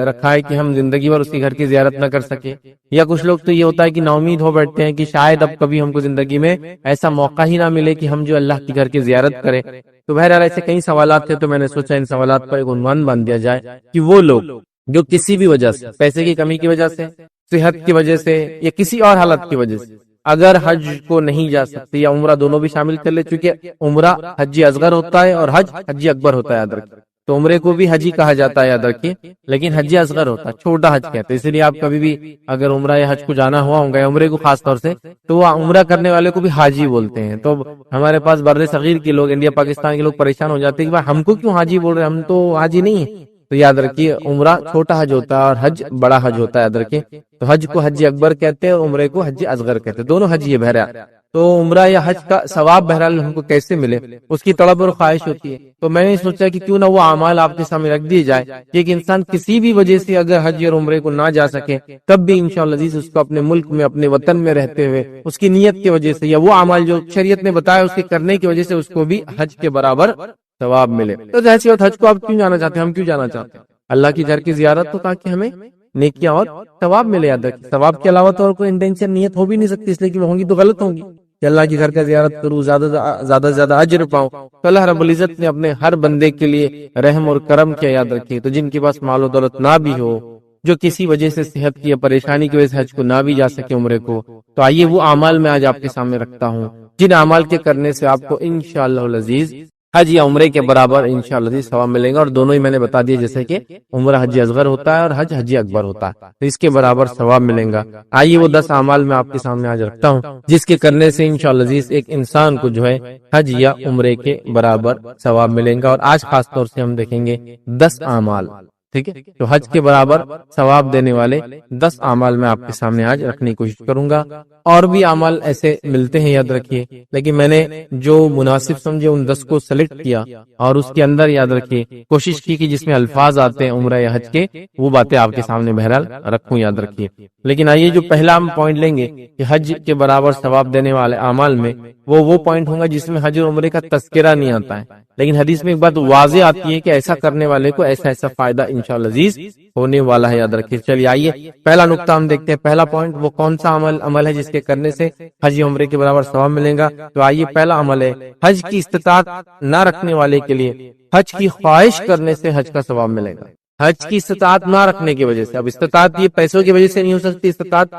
رکھا ہے کہ ہم زندگی بھر اس کی گھر کی زیارت نہ کر سکے؟ یا کچھ لوگ تو یہ ہوتا ہے کہ نا امید ہو بیٹھتے ہیں کہ شاید اب کبھی ہم کو زندگی میں ایسا موقع ہی نہ ملے کہ ہم جو اللہ کی گھر کی زیارت کریں. تو بہرحال ایسے کئی سوالات تھے، تو میں نے سوچا ان سوالات پر ایک عنوان باندھ دیا جائے کہ وہ لوگ جو کسی بھی وجہ سے، پیسے کی کمی کی وجہ سے، صحت کی وجہ سے، یا کسی اور حالت کی وجہ سے اگر حج کو نہیں جا سکتے یا عمرہ دونوں بھی شامل کر لے، چونکہ عمرہ حج اصغر ہوتا ہے اور حج حج اکبر ہوتا ہے، یاد رکھیں. تو عمرے کو بھی حج کہا جاتا ہے، یاد رکھیے، لیکن حج اصغر ہوتا ہے، چھوٹا حج کہتے ہیں. اس لیے آپ کبھی بھی اگر عمرہ یا حج کو جانا ہوا ہوں گا، عمرے کو خاص طور سے، تو وہ عمرہ کرنے والے کو بھی حاجی بولتے ہیں. تو ہمارے پاس بر صغیر کے لوگ، انڈیا پاکستان کے لوگ پریشان ہو جاتے ہیں کہ ہم کو کیوں حاجی بول رہے ہیں، ہم تو حاجی نہیں ہیں. تو یاد رکھیے عمرہ چھوٹا حج ہوتا ہے اور حج بڑا حج ہوتا ہے، یاد رکھیے. تو حج کو حج اکبر کہتے ہیں اور عمرے کو حج اصغر کہتے ہیں، دونوں حج یہ بہرحال. تو عمرہ یا حج کا ثواب بہرحال ہم کو کیسے ملے، اس کی طلب اور خواہش ہوتی ہے. تو میں نے سوچا کہ کیوں نہ وہ اعمال آپ کے سامنے رکھ دیے جائے کہ ایک انسان کسی بھی وجہ سے اگر حج اور عمرے کو نہ جا سکے، تب بھی انشاءاللہ عزیز اس کو اپنے ملک میں، اپنے وطن میں رہتے ہوئے اس کی نیت کی وجہ سے، یا وہ اعمال جو شریعت نے بتایا اس کے کرنے کی وجہ سے، اس کو بھی حج کے برابر ثواب ملے. تو جیسے حج کو آپ کیوں جانا چاہتے ہیں، ہم کیوں جانا چاہتے ہیں؟ اللہ کی گھر کی زیارت، تو تاکہ ہمیں نیکیاں اور ثواب ملے. یاد رکھیں ثواب کے علاوہ تو اور کوئی انٹینشن، نیت ہو بھی نہیں سکتی، اس لیے کہ وہ ہوں گی تو غلط ہوں گی کہ اللہ کی گھر کا زیارت کروں، زیادہ سے زیادہ اجر پاؤں. تو اللہ رب العزت نے اپنے ہر بندے کے لیے رحم اور کرم کیا. یاد رکھیے، تو جن کے پاس مال و دولت نہ بھی ہو، جو کسی وجہ سے صحت کی یا پریشانی کی وجہ سے حج کو نہ بھی جا سکے عمرے کو، تو آئیے وہ اعمال میں آج آپ کے سامنے رکھتا ہوں، جن اعمال کے کرنے سے آپ کو انشاءاللہ العزیز حج یا عمرے کے برابر انشاءاللہ العزیز ثواب ملیں گا. اور دونوں ہی میں نے بتا دیے، جیسے کہ عمرہ حج اصغر ہوتا ہے اور حج حج اکبر ہوتا ہے، تو اس کے برابر ثواب ملیں گا. آئیے وہ 10 اعمال میں آپ کے سامنے آج رکھتا ہوں، جس کے کرنے سے انشاءاللہ العزیز ایک انسان کو جو ہے حج یا عمرے کے برابر ثواب ملیں گا. اور آج خاص طور سے ہم دیکھیں گے 10 اعمال، ٹھیک ہے؟ تو حج کے برابر ثواب دینے والے 10 اعمال میں آپ کے سامنے آج رکھنے کی کوشش کروں گا. اور بھی اعمال ایسے ملتے ہیں، یاد رکھیے، لیکن میں نے جو مناسب سمجھے ان 10 کو سلیکٹ کیا، اور اس کے اندر یاد رکھیے کوشش کی کہ جس میں الفاظ آتے ہیں عمرہ یا حج کے، وہ باتیں آپ کے سامنے بہرحال رکھوں، یاد رکھیے. لیکن آئیے جو پہلا ہم پوائنٹ لیں گے کہ حج کے برابر ثواب دینے والے اعمال میں، وہ پوائنٹ ہوگا جس میں حج اور عمرے کا تذکرہ نہیں آتا ہے، لیکن حدیث میں ایک بات واضح آتی ہے کہ ایسا کرنے والے کو ایسا فائدہ انشاءاللہ عزیز ہونے والا ہے. یاد رکھیے. چلیے آئیے پہلا نقطہ ہم دیکھتے ہیں. پہلا پوائنٹ وہ کون سا عمل ہے جس کے کرنے سے حج یا عمرے کے برابر ثواب ملے گا؟ تو آئیے پہلا عمل ہے، حج کی استطاعت نہ رکھنے والے کے لیے حج کی خواہش کرنے سے حج کا ثواب ملے گا. حج کی استطاعت نہ رکھنے کی وجہ سے، اب استطاعت یہ پیسوں کی وجہ سے نہیں ہو سکتی، استطاعت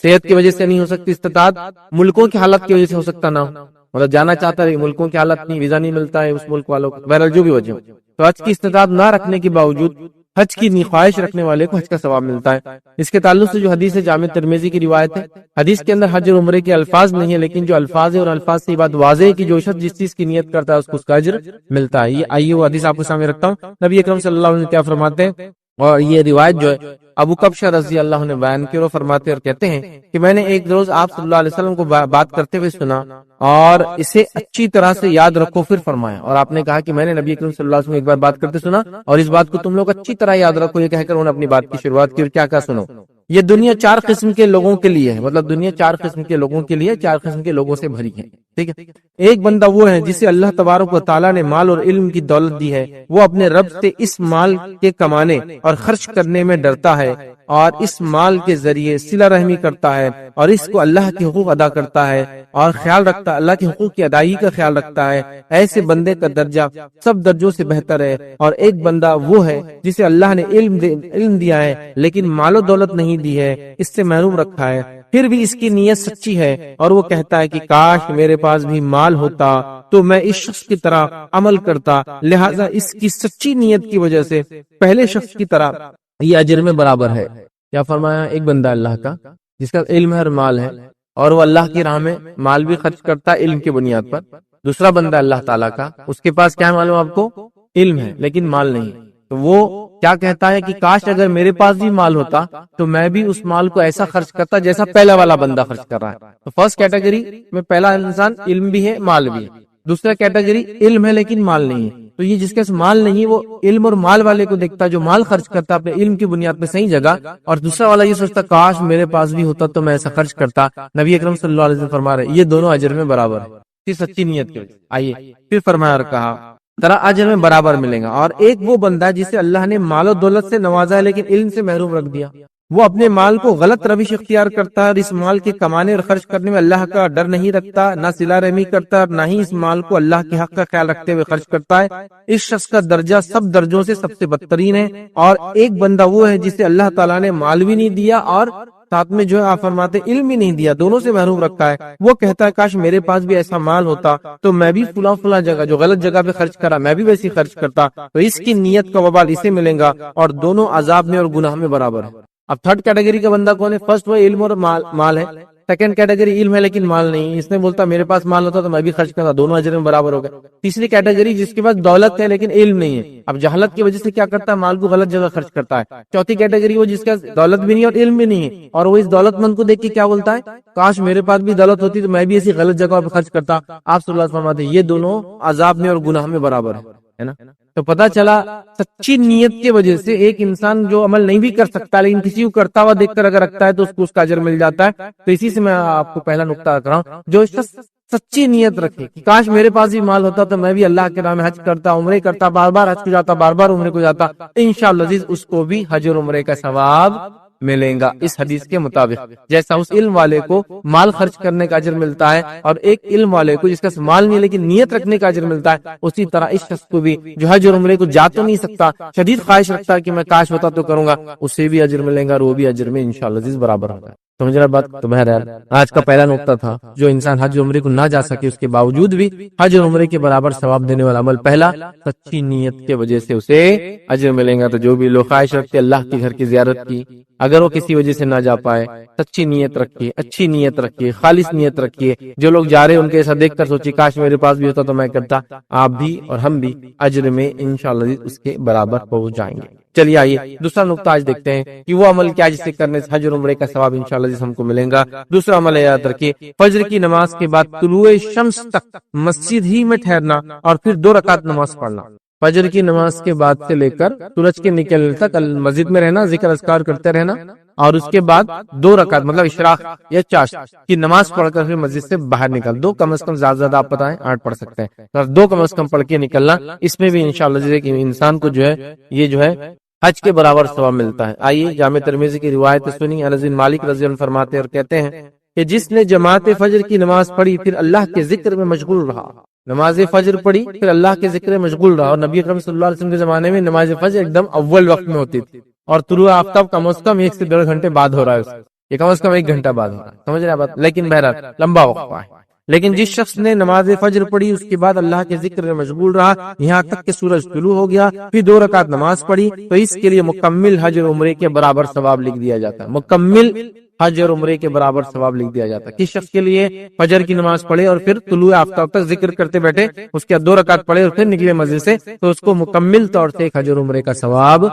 صحت کی وجہ سے نہیں ہو سکتی، استطاعت ملکوں کی حالت کی وجہ سے ہو سکتا نہ ہو، مطلب جانا چاہتا ہے ملکوں کی حالت نہیں، ویزا نہیں ملتا ہے اس ملک والوں کو، بہرحال جو بھی وجہ ہو. تو حج کی استطاعت نہ رکھنے کے باوجود حج کی خواہش رکھنے والے کو حج کا ثواب ملتا ہے. اس کے تعلق سے جو حدیث ہے جامع ترمذی کی روایت ہے، حدیث کے اندر حج اور عمرے کے الفاظ نہیں ہے، لیکن جو الفاظ ہے اور الفاظ سے بات واضح ہے کہ جو شخص جس چیز کی نیت کرتا ہے اس کو اس کا اجر ملتا ہے. یہ آئیے وہ حدیث آپ کے سامنے رکھتا ہوں. نبی اکرم صلی اللہ علیہ وسلم کیا فرماتے ہیں، اور یہ روایت جو ہے ابو کبشہ رضی اللہ عنہ نے بیان کی، اور فرماتے اور کہتے ہیں کہ میں نے ایک روز آپ صلی اللہ علیہ وسلم کو بات کرتے ہوئے سنا، اور اسے اچھی طرح سے یاد رکھو پھر فرمایا. اور آپ نے کہا کہ میں نے نبی اکرم صلی اللہ علیہ وسلم ایک بار بات کرتے سنا، اور اس بات کو تم لوگ اچھی طرح یاد رکھو، یہ کہہ کر انہوں نے اپنی بات کی شروعات کی. اور کیا سنو، یہ دنیا 4 قسم کے لوگوں کے لیے ہے، مطلب دنیا 4 قسم کے لوگوں کے لیے، 4 قسم کے لوگوں سے بھری ہے، ٹھیک ہے؟ ایک بندہ وہ ہے جسے اللہ تبارک و تعالیٰ نے مال اور علم کی دولت دی ہے، وہ اپنے رب سے اس مال کے کمانے اور خرچ کرنے میں ڈرتا ہے، اور اس مال کے ذریعے صلہ رحمی کرتا ہے، اور اس کو اللہ کے حقوق ادا کرتا ہے، اور خیال رکھتا ہے، اللہ کے حقوق کی ادائیگی کا خیال رکھتا ہے. ایسے بندے کا درجہ سب درجوں سے بہتر ہے. اور ایک بندہ وہ ہے جسے اللہ نے علم دیا ہے لیکن مال و دولت نہیں دی ہے، اس سے محروم رکھا ہے، پھر بھی اس کی نیت سچی ہے اور وہ کہتا ہے کہ کاش میرے پاس بھی مال ہوتا تو میں اس شخص کی طرح عمل کرتا، لہذا اس کی سچی نیت کی وجہ سے پہلے شخص کی طرح یہ اجر میں برابر ہے۔ کیا فرمایا؟ ایک بندہ اللہ کا جس کا علم ہے اور مال ہے، اور وہ اللہ کی راہ میں مال بھی خرچ کرتا ہے علم کی بنیاد پر۔ دوسرا بندہ اللہ تعالیٰ کا، اس کے پاس کیا معلوم آپ کو؟ علم ہے لیکن مال نہیں، تو وہ کیا کہتا ہے کہ کاش اگر میرے پاس بھی مال ہوتا تو میں بھی اس مال کو ایسا خرچ کرتا جیسا پہلا والا بندہ خرچ کر رہا ہے۔ تو فرسٹ کیٹیگری میں پہلا انسان علم بھی ہے مال بھی ہے، دوسرا کیٹیگری علم ہے لیکن مال نہیں ہے، تو یہ جس کے مال نہیں وہ علم اور مال والے کو دیکھتا جو مال خرچ کرتا اپنے علم کی بنیاد پہ صحیح جگہ، اور دوسرا والا یہ سوچتا کاش میرے پاس بھی ہوتا تو میں ایسا خرچ کرتا۔ نبی اکرم صلی اللہ علیہ وسلم فرما رہے یہ دونوں اجر میں برابر ہے، سچی نیت کی وجہ سے۔ آئیے پھر فرمایا اور کہا ترا اجر میں برابر ملے گا، اور ایک وہ بندہ جسے اللہ نے مال و دولت سے نوازا ہے لیکن علم سے محروم رکھ دیا، وہ اپنے مال کو غلط روش اختیار کرتا ہے اور اس مال کے کمانے اور خرچ کرنے میں اللہ کا ڈر نہیں رکھتا، نہ صلہ رحمی کرتا اور نہ ہی اس مال کو اللہ کے حق کا خیال رکھتے ہوئے خرچ کرتا ہے، اس شخص کا درجہ سب درجوں سے سب سے بدترین ہے۔ اور ایک بندہ وہ ہے جسے اللہ تعالیٰ نے مال بھی نہیں دیا اور ساتھ میں جو ہے آپ فرماتے علم بھی نہیں دیا، دونوں سے محروم رکھا ہے، وہ کہتا ہے کاش میرے پاس بھی ایسا مال ہوتا تو میں بھی فلاں جگہ جو غلط جگہ پہ خرچ کرا میں بھی ویسی خرچ کرتا، تو اس کی نیت کا وبال اسے ملے گا اور دونوں عذاب میں اور گناہ میں برابر ہے۔ اب تھرڈ کیٹیگری کا بندہ کون ہے؟ فرسٹ وہ علم اور مال ہے، سیکنڈ کیٹیگری علم ہے لیکن مال نہیں، اس نے بولتا میرے پاس مال ہوتا تو میں بھی خرچ کرتا، دونوں اجر میں برابر ہو گئے۔ تیسری کیٹیگری جس کے پاس دولت ہے لیکن علم نہیں ہے، اب جہالت کی وجہ سے کیا کرتا ہے مال کو غلط جگہ خرچ کرتا ہے۔ چوتھی کیٹیگری وہ جس کا دولت بھی نہیں اور علم بھی نہیں ہے، اور وہ اس دولت مند کو دیکھ کے کیا بولتا ہے کاش میرے پاس بھی دولت ہوتی تو میں بھی ایسی غلط جگہ پہ خرچ کرتا۔ آپ صلی اللہ علیہ وسلم فرماتے ہیں یہ دونوں عذاب میں اور گناہ میں برابر ہے نا۔ تو پتا چلا سچی نیت کی وجہ سے ایک انسان جو عمل نہیں بھی کر سکتا لیکن کسی کو کرتا ہوا دیکھ کر اگر رکھتا ہے تو اس کو اس کا اجر مل جاتا ہے۔ تو اسی سے میں آپ کو پہلا نقطہ رکھ رہا ہوں، جو سچی نیت رکھے کہ کاش میرے پاس بھی مال ہوتا تو میں بھی اللہ کے نام حج کرتا، عمرے کرتا، بار بار حج کو جاتا، بار بار عمرے کو جاتا، انشاءاللہ عزیز اس کو بھی حج اور عمرے کا ثواب ملے گا اس حدیث کے مطابق۔ جیسا اس علم والے کو مال خرچ کرنے کا اجر ملتا ہے اور ایک علم والے کو جس کا مال نہیں لیکن نیت رکھنے کا اجر ملتا ہے، اسی طرح اس شخص کو بھی جو حج اور عمرے کو جا تو نہیں سکتا، شدید خواہش رکھتا ہے کہ میں کاش ہوتا تو کروں گا، اسے بھی اجر ملے گا اور وہ بھی اجر میں انشاءاللہ عزیز برابر ہوگا۔ سمجھ رہا بات؟ تو بہرحال آج کا پہلا نقطہ تھا جو انسان حج عمرے کو نہ جا سکے اس کے باوجود بھی حج اور عمرے کے برابر ثواب دینے والا عمل پہلا، سچی نیت کی وجہ سے اسے اجر ملے گا۔ تو جو بھی لوگ خواہش رکھتے اللہ کے گھر کی زیارت کی، اگر وہ کسی وجہ سے نہ جا پائے، سچی نیت رکھیے، اچھی نیت رکھیے، خالص نیت رکھیے۔ جو لوگ جا رہے ہیں ان کے ایسا دیکھ کر سوچیے کاش میرے پاس بھی ہوتا تو میں کرتا، آپ بھی اور ہم بھی اجر میں انشاءاللہ اس کے برابر پہنچ جائیں گے۔ چلیے آئیے دوسرا نقطہ آج دیکھتے ہیں کہ وہ عمل کیا جس سے کرنے سے حج اور عمرے کا ثواب انشاءاللہ جس ہم کو ملے گا۔ دوسرا عمل یاد رکھیے، فجر کی نماز کے بعد طلوع شمس تک مسجد ہی میں ٹھہرنا اور پھر 2 رکعت نماز پڑھنا۔ فجر کی نماز کے بعد سے لے کر سورج کے نکلنے تک مسجد میں رہنا، ذکر اذکار کرتے رہنا، اور اس کے بعد 2 رکعت مطلب اشراق یا چاشت کی نماز پڑھ کر پھر مسجد سے باہر نکل، 2 کم از کم، زیادہ آپ بتائیں 8 پڑھ سکتے ہیں، 2 کم از کم پڑھ کے نکلنا، اس میں بھی انشاءاللہ کہ انسان کو جو ہے یہ جو ہے حج کے برابر ثواب ملتا ہے۔ آئیے جامع ترمذی کی روایت سنی، انس بن مالک رضی اللہ عنہ فرماتے اور کہتے ہیں کہ جس نے جماعت فجر کی نماز پڑھی پھر اللہ کے ذکر میں مشغول رہا، نماز فجر پڑھی پھر اللہ کے ذکر میں مشغول رہا، اور نبی اکرم صلی اللہ علیہ وسلم کے زمانے میں نماز فجر ایک دم اول وقت میں ہوتی تھی اور طلوع آفتاب کم از کم 1 سے 1.5 گھنٹے بعد ہو رہا ہے، یہ کم از کم 1 گھنٹہ بعد ہو رہا ہے، سمجھ رہے ہیں بات؟ لیکن بہرحال لمبا وقت ہے۔ لیکن جس شخص نے نماز فجر پڑھی اس کے بعد اللہ کے ذکر میں مشغول رہا یہاں تک کہ سورج طلوع ہو گیا، پھر 2 رکعت نماز پڑھی، تو اس کے لیے مکمل حج اور عمرے کے برابر ثواب لکھ دیا جاتا ہے، مکمل حج اور عمرے کے برابر ثواب لکھ دیا جاتا ہے۔ کس شخص کے لیے؟ فجر کی نماز پڑھے اور پھر طلوع آفتاب تک ذکر کرتے بیٹھے، اس کے بعد 2 رکعت پڑھے اور پھر نکلے مسجد سے، تو اس کو مکمل طور سے ایک حج اور عمرے کا ثواب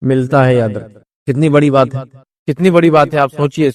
ملتا ہے۔ یاد رکھیں کتنی بڑی بات ہے، کتنی بڑی بات ہے، آپ سوچئے اس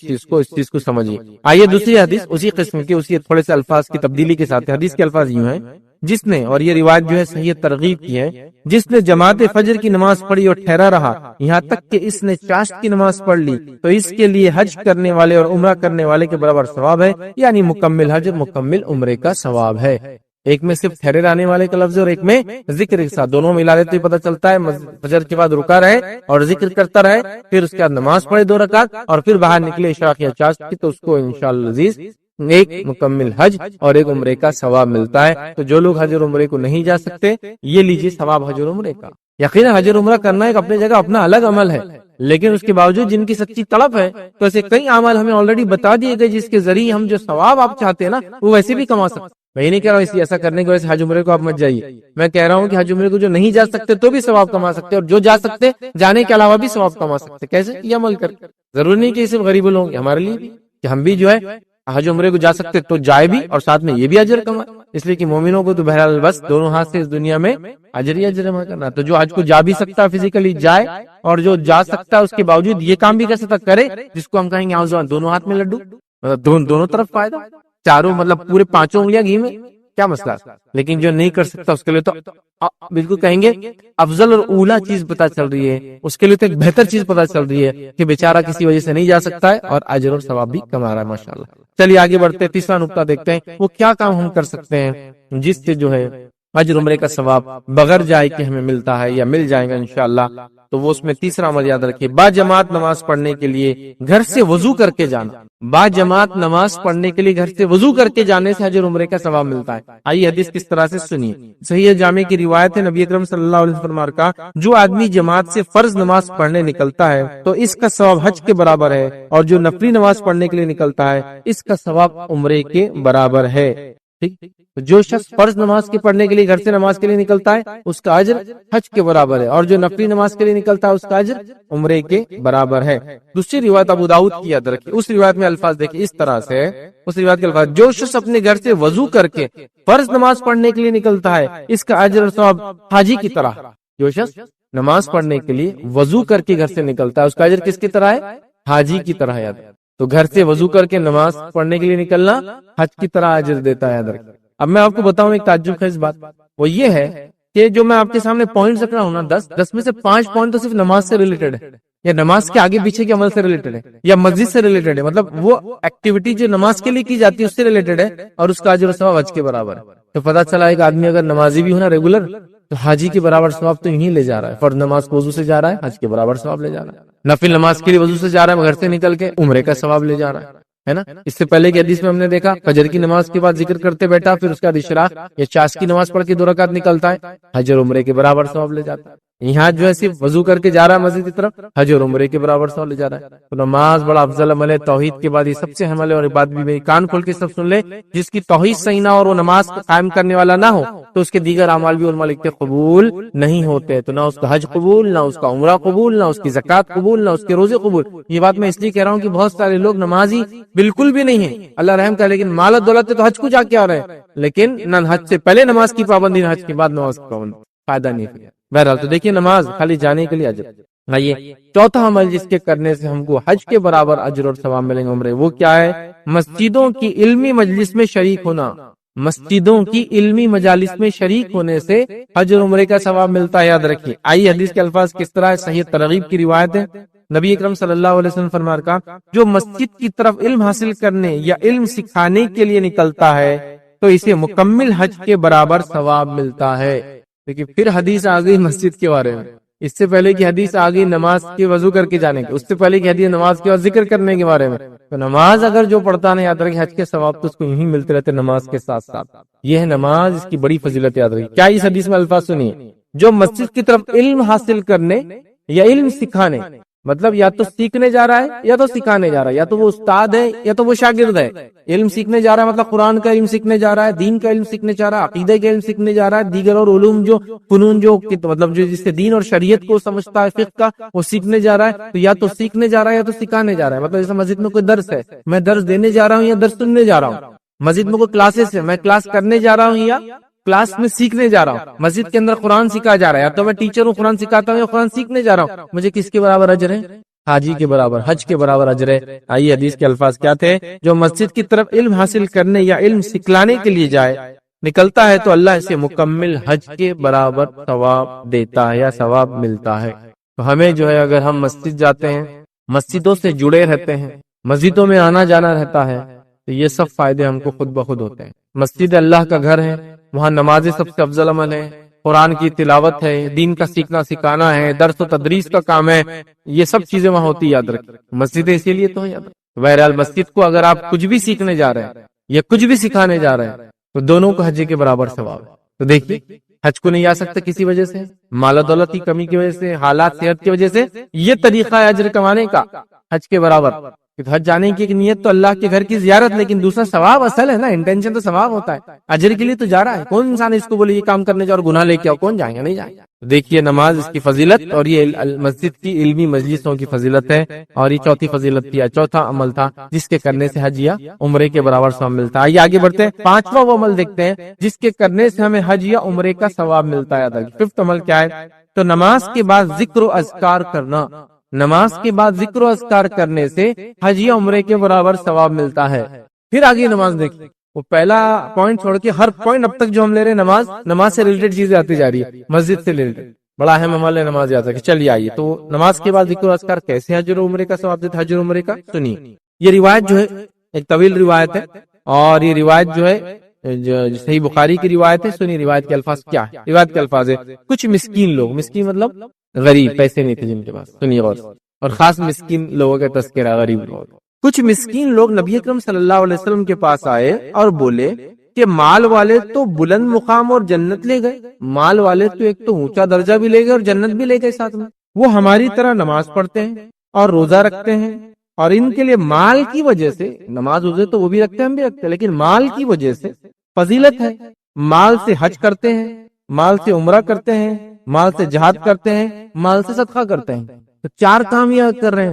چیز کو سمجھیے۔ آئیے دوسری حدیث اسی قسم کی، اسی تھوڑے سے الفاظ کی تبدیلی کے ساتھ، حدیث کے الفاظ یوں ہیں، جس نے، اور یہ روایت جو ہے صحیح ترغیب کی ہے، جس نے جماعت فجر کی نماز پڑھی اور ٹھہرا رہا یہاں تک کہ اس نے چاشت کی نماز پڑھ لی، تو اس کے لیے حج کرنے والے اور عمرہ کرنے والے کے برابر ثواب ہے، یعنی مکمل حج مکمل عمرے کا ثواب ہے۔ ایک میں صرف ٹھہرے رہنے والے کا لفظ اور ایک میں ذکر کے ساتھ، دونوں ملا لیتے پتہ چلتا ہے فجر کے بعد رکا رہے اور ذکر کرتا رہے، پھر اس کے بعد نماز پڑھے 2 رکعت اور پھر باہر نکلے اشراق یا چاشت کی، تو اس کو انشاءاللہ عزیز ایک مکمل حج اور ایک عمرے کا ثواب ملتا ہے۔ تو جو لوگ حج اور عمرے کو نہیں جا سکتے، یہ لیجیے ثواب حج اور عمرے کا۔ یقینا حج اور عمرہ کرنا ایک اپنی جگہ اپنا الگ عمل ہے، لیکن اس کے باوجود جن کی سچی طلب ہے تو ایسے کئی اعمال ہمیں آلریڈی بتا دیے گئے جس کے ذریعے ہم جو ثواب آپ چاہتے ہیں نا وہ ویسے بھی کما سکتے. میں یہ نہیں کہہ رہا ہوں ایسا کرنے کی وجہ سے حج عمرے کو آپ مت جائیے. میں کہہ رہا ہوں کہ حج عمرے کو جو نہیں جا سکتے تو بھی ثواب کما سکتے, اور جو جا سکتے جانے کے علاوہ بھی ثواب کما سکتے. کیسے؟ یہ عمل کر, ضروری نہیں کہ صرف غریب لوگوں کے, ہمارے لیے بھی کہ ہم بھی جو ہے حج عمرے کو جا سکتے تو جائے بھی اور ساتھ میں یہ بھی اجر کمائے. اس لیے کہ مومنوں کو تو بہرحال بس دونوں ہاتھ سے اس دنیا میں اجر ہی اجر جمع کرنا. تو جو حج کو جا بھی سکتا ہے فزیکلی جائے, اور جو جا سکتا ہے اس کے باوجود یہ کام بھی کر سکتا کرے, جس کو ہم کہیں گے دونوں ہاتھ میں لڈو, مطلب دونوں طرف فائدہ, چاروں مطلب پورے 5 انگلیاں گھی میں, کیا مسئلہ. لیکن جو نہیں کر سکتا اس کے لیے تو بالکل کہیں گے افضل اور اولا چیز پتا چل رہی ہے, اس کے لیے تو ایک بہتر چیز پتا چل رہی ہے کہ بیچارہ کسی وجہ سے نہیں جا سکتا ہے اور اجر اور ثواب بھی کما رہا ہے ماشاءاللہ. چلیے آگے بڑھتے, تیسرا نقطہ دیکھتے ہیں وہ کیا کام ہم کر سکتے ہیں جس سے جو ہے اجر عمرے کا ثواب بغیر جائے کہ ہمیں ملتا ہے یا مل جائے گا انشاءاللہ. تو وہ اس میں تیسرا عمل یاد رکھیے, با جماعت نماز پڑھنے کے لیے گھر سے وضو کر کے جانا. با جماعت نماز پڑھنے کے لیے گھر سے وضو کر کے جانے سے اجر عمرے کا ثواب ملتا ہے. آئیے حدیث کس طرح سے سنیے. صحیح جامع کی روایت ہے, نبی اکرم صلی اللہ علیہ وسلم کا جو آدمی جماعت سے فرض نماز پڑھنے نکلتا ہے تو اس کا ثواب حج کے برابر ہے, اور جو نفلی نماز پڑھنے کے لیے نکلتا ہے اس کا ثواب عمرے کے برابر ہے. ٹھیک, جو شخص فرض نماز کے پڑھنے کے لیے گھر سے نماز کے لیے نکلتا ہے اس کا اجر حج کے برابر ہے, اور جو نفلی نماز کے لیے نکلتا ہے اس کا اجر عمرے کے برابر ہے. دوسری روایت ابو داؤد کی یاد رکھیے, اس روایت میں الفاظ دیکھیں اس طرح سے, اس روایت کے الفاظ, جو شخص اپنے گھر سے وضو کر کے فرض نماز پڑھنے کے لیے نکلتا ہے اس کا اجر اور ثواب حاجی کی طرح. جو شخص نماز پڑھنے کے لیے وضو کر کے گھر سے نکلتا ہے اس کا اجر کس کی طرح ہے؟ حاجی کی طرح. یاد, تو گھر سے وضو کر کے نماز پڑھنے کے لیے نکلنا حج کی طرح اجر دیتا ہے. یاد رکھیں. اب میں آپ کو بتاؤں ایک تعجب خیز بات, وہ یہ ہے کہ جو میں آپ کے سامنے پوائنٹ رکھ رہا ہوں نا 10 میں سے 5 پوائنٹ تو صرف نماز سے ریلیٹڈ ہے, یا نماز کے آگے پیچھے کے عمل سے ریلیٹڈ ہے, یا مسجد سے ریلیٹڈ ہے, مطلب وہ ایکٹیویٹی جو نماز کے لیے کی جاتی ہے اس سے ریلیٹڈ ہے, اور اس کا اجر و ثواب حج کے برابر ہے. تو پتہ چلا ایک آدمی اگر نمازی بھی ہونا ریگولر تو حاجی کے برابر ثواب تو یہیں لے جا رہا ہے. فرض نماز کو وضو سے جا رہا ہے, حج کے برابر ثواب لے جا رہا ہے. نفل نماز کے لیے وضو سے جا رہا ہے, گھر سے نکل کے عمرے کا ثواب لے جا رہا ہے نا. اس سے پہلے کی حدیث میں ہم نے دیکھا فجر کی نماز کے بعد ذکر کرتے بیٹھا, پھر اس کا اشراق یا چاش کی نماز پڑھ کے 2 رکعت نکلتا ہے, حج اور عمرے کے برابر ثواب لے جاتا ہے. یہاں جو ہے صرف وضو کر کے جا رہا ہے مسجد کی طرف, حج اور عمرے کے برابر ثواب لے جا رہا ہے. تو نماز بڑا افضل عمل ہے. توحید کے بعد یہ سب سے اہم عمل ہے, اور ایک بات بھی میری کان کھول کے سب سن لے, جس کی توحید صحیح نہ اور وہ نماز قائم کرنے والا نہ ہو تو اس کے دیگر اعمال بھی علماء لکھتے قبول نہیں ہوتے. تو نہ اس کا حج قبول, نہ اس کا عمرہ قبول, نہ اس کی زکات قبول, نہ اس کے روزے قبول. یہ بات میں اس لیے کہہ رہا ہوں کہ بہت سارے لوگ نمازی بالکل بھی نہیں ہیں, اللہ رحم کا, لیکن مال دولت تو حج کو جا کے آ رہے ہیں, لیکن نہ حج سے پہلے نماز کی پابندی نہ حج کے بعد نماز کی پابندی, فائدہ نہیں ہے. بہرحال تو دیکھیے نماز خالی جانے کے لیے اجر. آئیے چوتھا عمل جس کے کرنے سے ہم کو حج کے برابر اجر اور ثواب ملیں گے عمرے, وہ کیا ہے؟ مسجدوں کی علمی مجلس میں شریک ہونا. مسجدوں کی علمی مجالس میں شریک ہونے سے حج اور عمرے کا ثواب ملتا ہے. یاد رکھیے. آئیے حدیث کے الفاظ کس طرح ہے, صحیح ترغیب کی روایت ہے, نبی اکرم صلی اللہ علیہ وسلم فرمایا کا جو مسجد کی طرف علم حاصل کرنے یا علم سکھانے کے لیے نکلتا ہے تو اسے مکمل حج کے برابر ثواب ملتا ہے. لیکن پھر حدیث آ گئی مسجد کے بارے میں, اس سے پہلے کی حدیث آ گئی نماز کے وضو کر کے جانے کی, اس سے پہلے کی حدیث نماز کے بعد ذکر کرنے کے بارے میں. تو نماز اگر جو پڑھتا نہیں, یاد رکھے حج کے ثواب تو اس کو یہیں ملتے رہتے نماز کے ساتھ ساتھ. یہ ہے نماز, اس کی بڑی فضیلت. یاد رکھیے. کیا اس حدیث میں الفاظ سنیے, جو مسجد کی طرف علم حاصل کرنے یا علم سکھانے, مطلب یا تو سیکھنے جا رہا ہے یا تو سکھانے جا رہا ہے, یا تو وہ استاد ہے یا تو وہ شاگرد ہے. علم سیکھنے جا رہا ہے مطلب قرآن کا علم سیکھنے جا رہا ہے, دین کا علم سیکھنے جا رہا ہے, عقیدہ کا علم سیکھنے جا رہا ہے, دیگر اور علوم جو فنون جو مطلب جو جس سے دین اور شریعت کو سمجھتا ہے, فقہ کا, وہ سیکھنے جا رہا ہے. تو یا تو سیکھنے جا رہا ہے یا تو سکھانے جا رہا ہے. مطلب جیسے مسجد میں کوئی درس ہے, میں درس دینے جا رہا ہوں یا درس سننے جا رہا ہوں. مسجد میں کوئی کلاسز ہے, میں کلاس کرنے جا رہا ہوں یا کلاس میں سیکھنے جا رہا ہوں. مسجد کے اندر قرآن سکھایا جا رہا ہے, یا تو میں ٹیچر ہوں قرآن سکھاتا ہوں یا قرآن سیکھنے جا رہا ہوں. مجھے کس کے برابر اجر ہے؟ حاجی کے برابر, حج کے برابر اجر ہے. آئیے حدیث کے الفاظ کیا تھے, جو مسجد کی طرف علم حاصل کرنے یا علم سکھلانے کے لیے جائے نکلتا ہے تو اللہ اسے مکمل حج کے برابر ثواب دیتا ہے یا ثواب ملتا ہے. تو ہمیں جو ہے اگر ہم مسجد جاتے ہیں, مسجدوں سے جڑے رہتے ہیں, مسجدوں میں آنا جانا رہتا ہے, تو یہ سب فائدے ہم کو خود بخود ہوتے ہیں. مسجد اللہ کا گھر ہے, وہاں نمازیں سب سے افضل عمل ہے, قرآن کی تلاوت ہے, دین کا سیکھنا سکھانا ہے, درس و تدریس کا کام ہے, یہ سب چیزیں وہاں ہوتی. یاد رکھیں مسجد اسی لیے تو ہے. یاد رکھیں بہرحال مسجد کو اگر آپ کچھ بھی سیکھنے جا رہے ہیں یا کچھ بھی سکھانے جا رہے ہیں تو دونوں کو حج کے برابر ثواب ہے. تو دیکھیے حج کو نہیں آ سکتے کسی وجہ سے، مال و دولت کی کمی کی وجہ سے، حالات صحت کی وجہ سے، یہ طریقہ ہے اجر کمانے کا حج کے برابر۔ حج جانے کی ایک نیت تو اللہ کے گھر کی زیارت، لیکن دوسرا ثواب اصل ہے نا، انٹینشن تو ثواب ہوتا ہے، اجر کے لیے تو جا رہا ہے۔ کون انسان اس کو بولے یہ کام کرنے جاؤ اور گناہ لے کے آؤ، کون جائے گا؟ نہیں جائے گا۔ دیکھیے نماز اس کی فضیلت، اور یہ مسجد کی علمی مجلسوں کی فضیلت ہے، اور یہ چوتھی فضیلت تھی، چوتھا عمل تھا جس کے کرنے سے حج یا عمرے کے برابر ثواب ملتا ہے۔ آئیے آگے بڑھتے ہیں، پانچواں وہ عمل دیکھتے ہیں جس کے کرنے سے ہمیں حج یا عمرے کا ثواب ملتا ہے۔ ففتھ عمل کیا ہے؟ تو نماز کے بعد ذکر و اذکار کرنا۔ نماز کے بعد ذکر و اذکار کرنے سے حج یا عمرے کے برابر ثواب ملتا ہے۔ پھر آگے نماز دیکھیں، وہ پہلا پوائنٹ چھوڑ کے ہر پوائنٹ اب تک جو ہم لے رہے ہیں نماز سے ریلیٹڈ چیزیں آتی جا رہی ہے، مسجد سے ریلیٹڈ بڑا اہم عمل ہے نماز یاد رکھیں۔ چلیے آئیے، تو نماز کے بعد ذکر و اذکار کیسے حج و عمرے کا ثواب دیتا ہے؟ حج و عمرے کا سنیے، یہ روایت جو ہے ایک طویل روایت ہے، اور یہ روایت جو ہے صحیح بخاری کی روایت ہے۔ سنیے روایت کے الفاظ کیا ہے۔ روایت کے الفاظ ہے، کچھ مسکین لوگ، مسکین مطلب غریب، پیسے نہیں تھے جن کے پاس، سنیے غور، اور خاص مسکین لوگوں کا تذکرہ، غریب لوگ۔ کچھ مسکین لوگ نبی اکرم صلی اللہ علیہ وسلم کے پاس آئے اور بولے کہ مال والے تو بلند مقام اور جنت لے گئے، مال والے تو ایک تو اونچا درجہ بھی لے گئے اور جنت بھی لے گئے ساتھ میں، وہ ہماری طرح نماز پڑھتے ہیں اور روزہ رکھتے ہیں، اور ان کے لیے مال کی وجہ سے، نماز روزے تو وہ بھی رکھتے ہیں ہم بھی رکھتے ہیں، لیکن مال کی وجہ سے فضیلت ہے، مال سے حج کرتے ہیں، مال سے عمرہ کرتے ہیں، مال سے جہاد کرتے ہیں، مال سے صدقہ کرتے ہیں، تو چار کام یہ کر رہے ہیں۔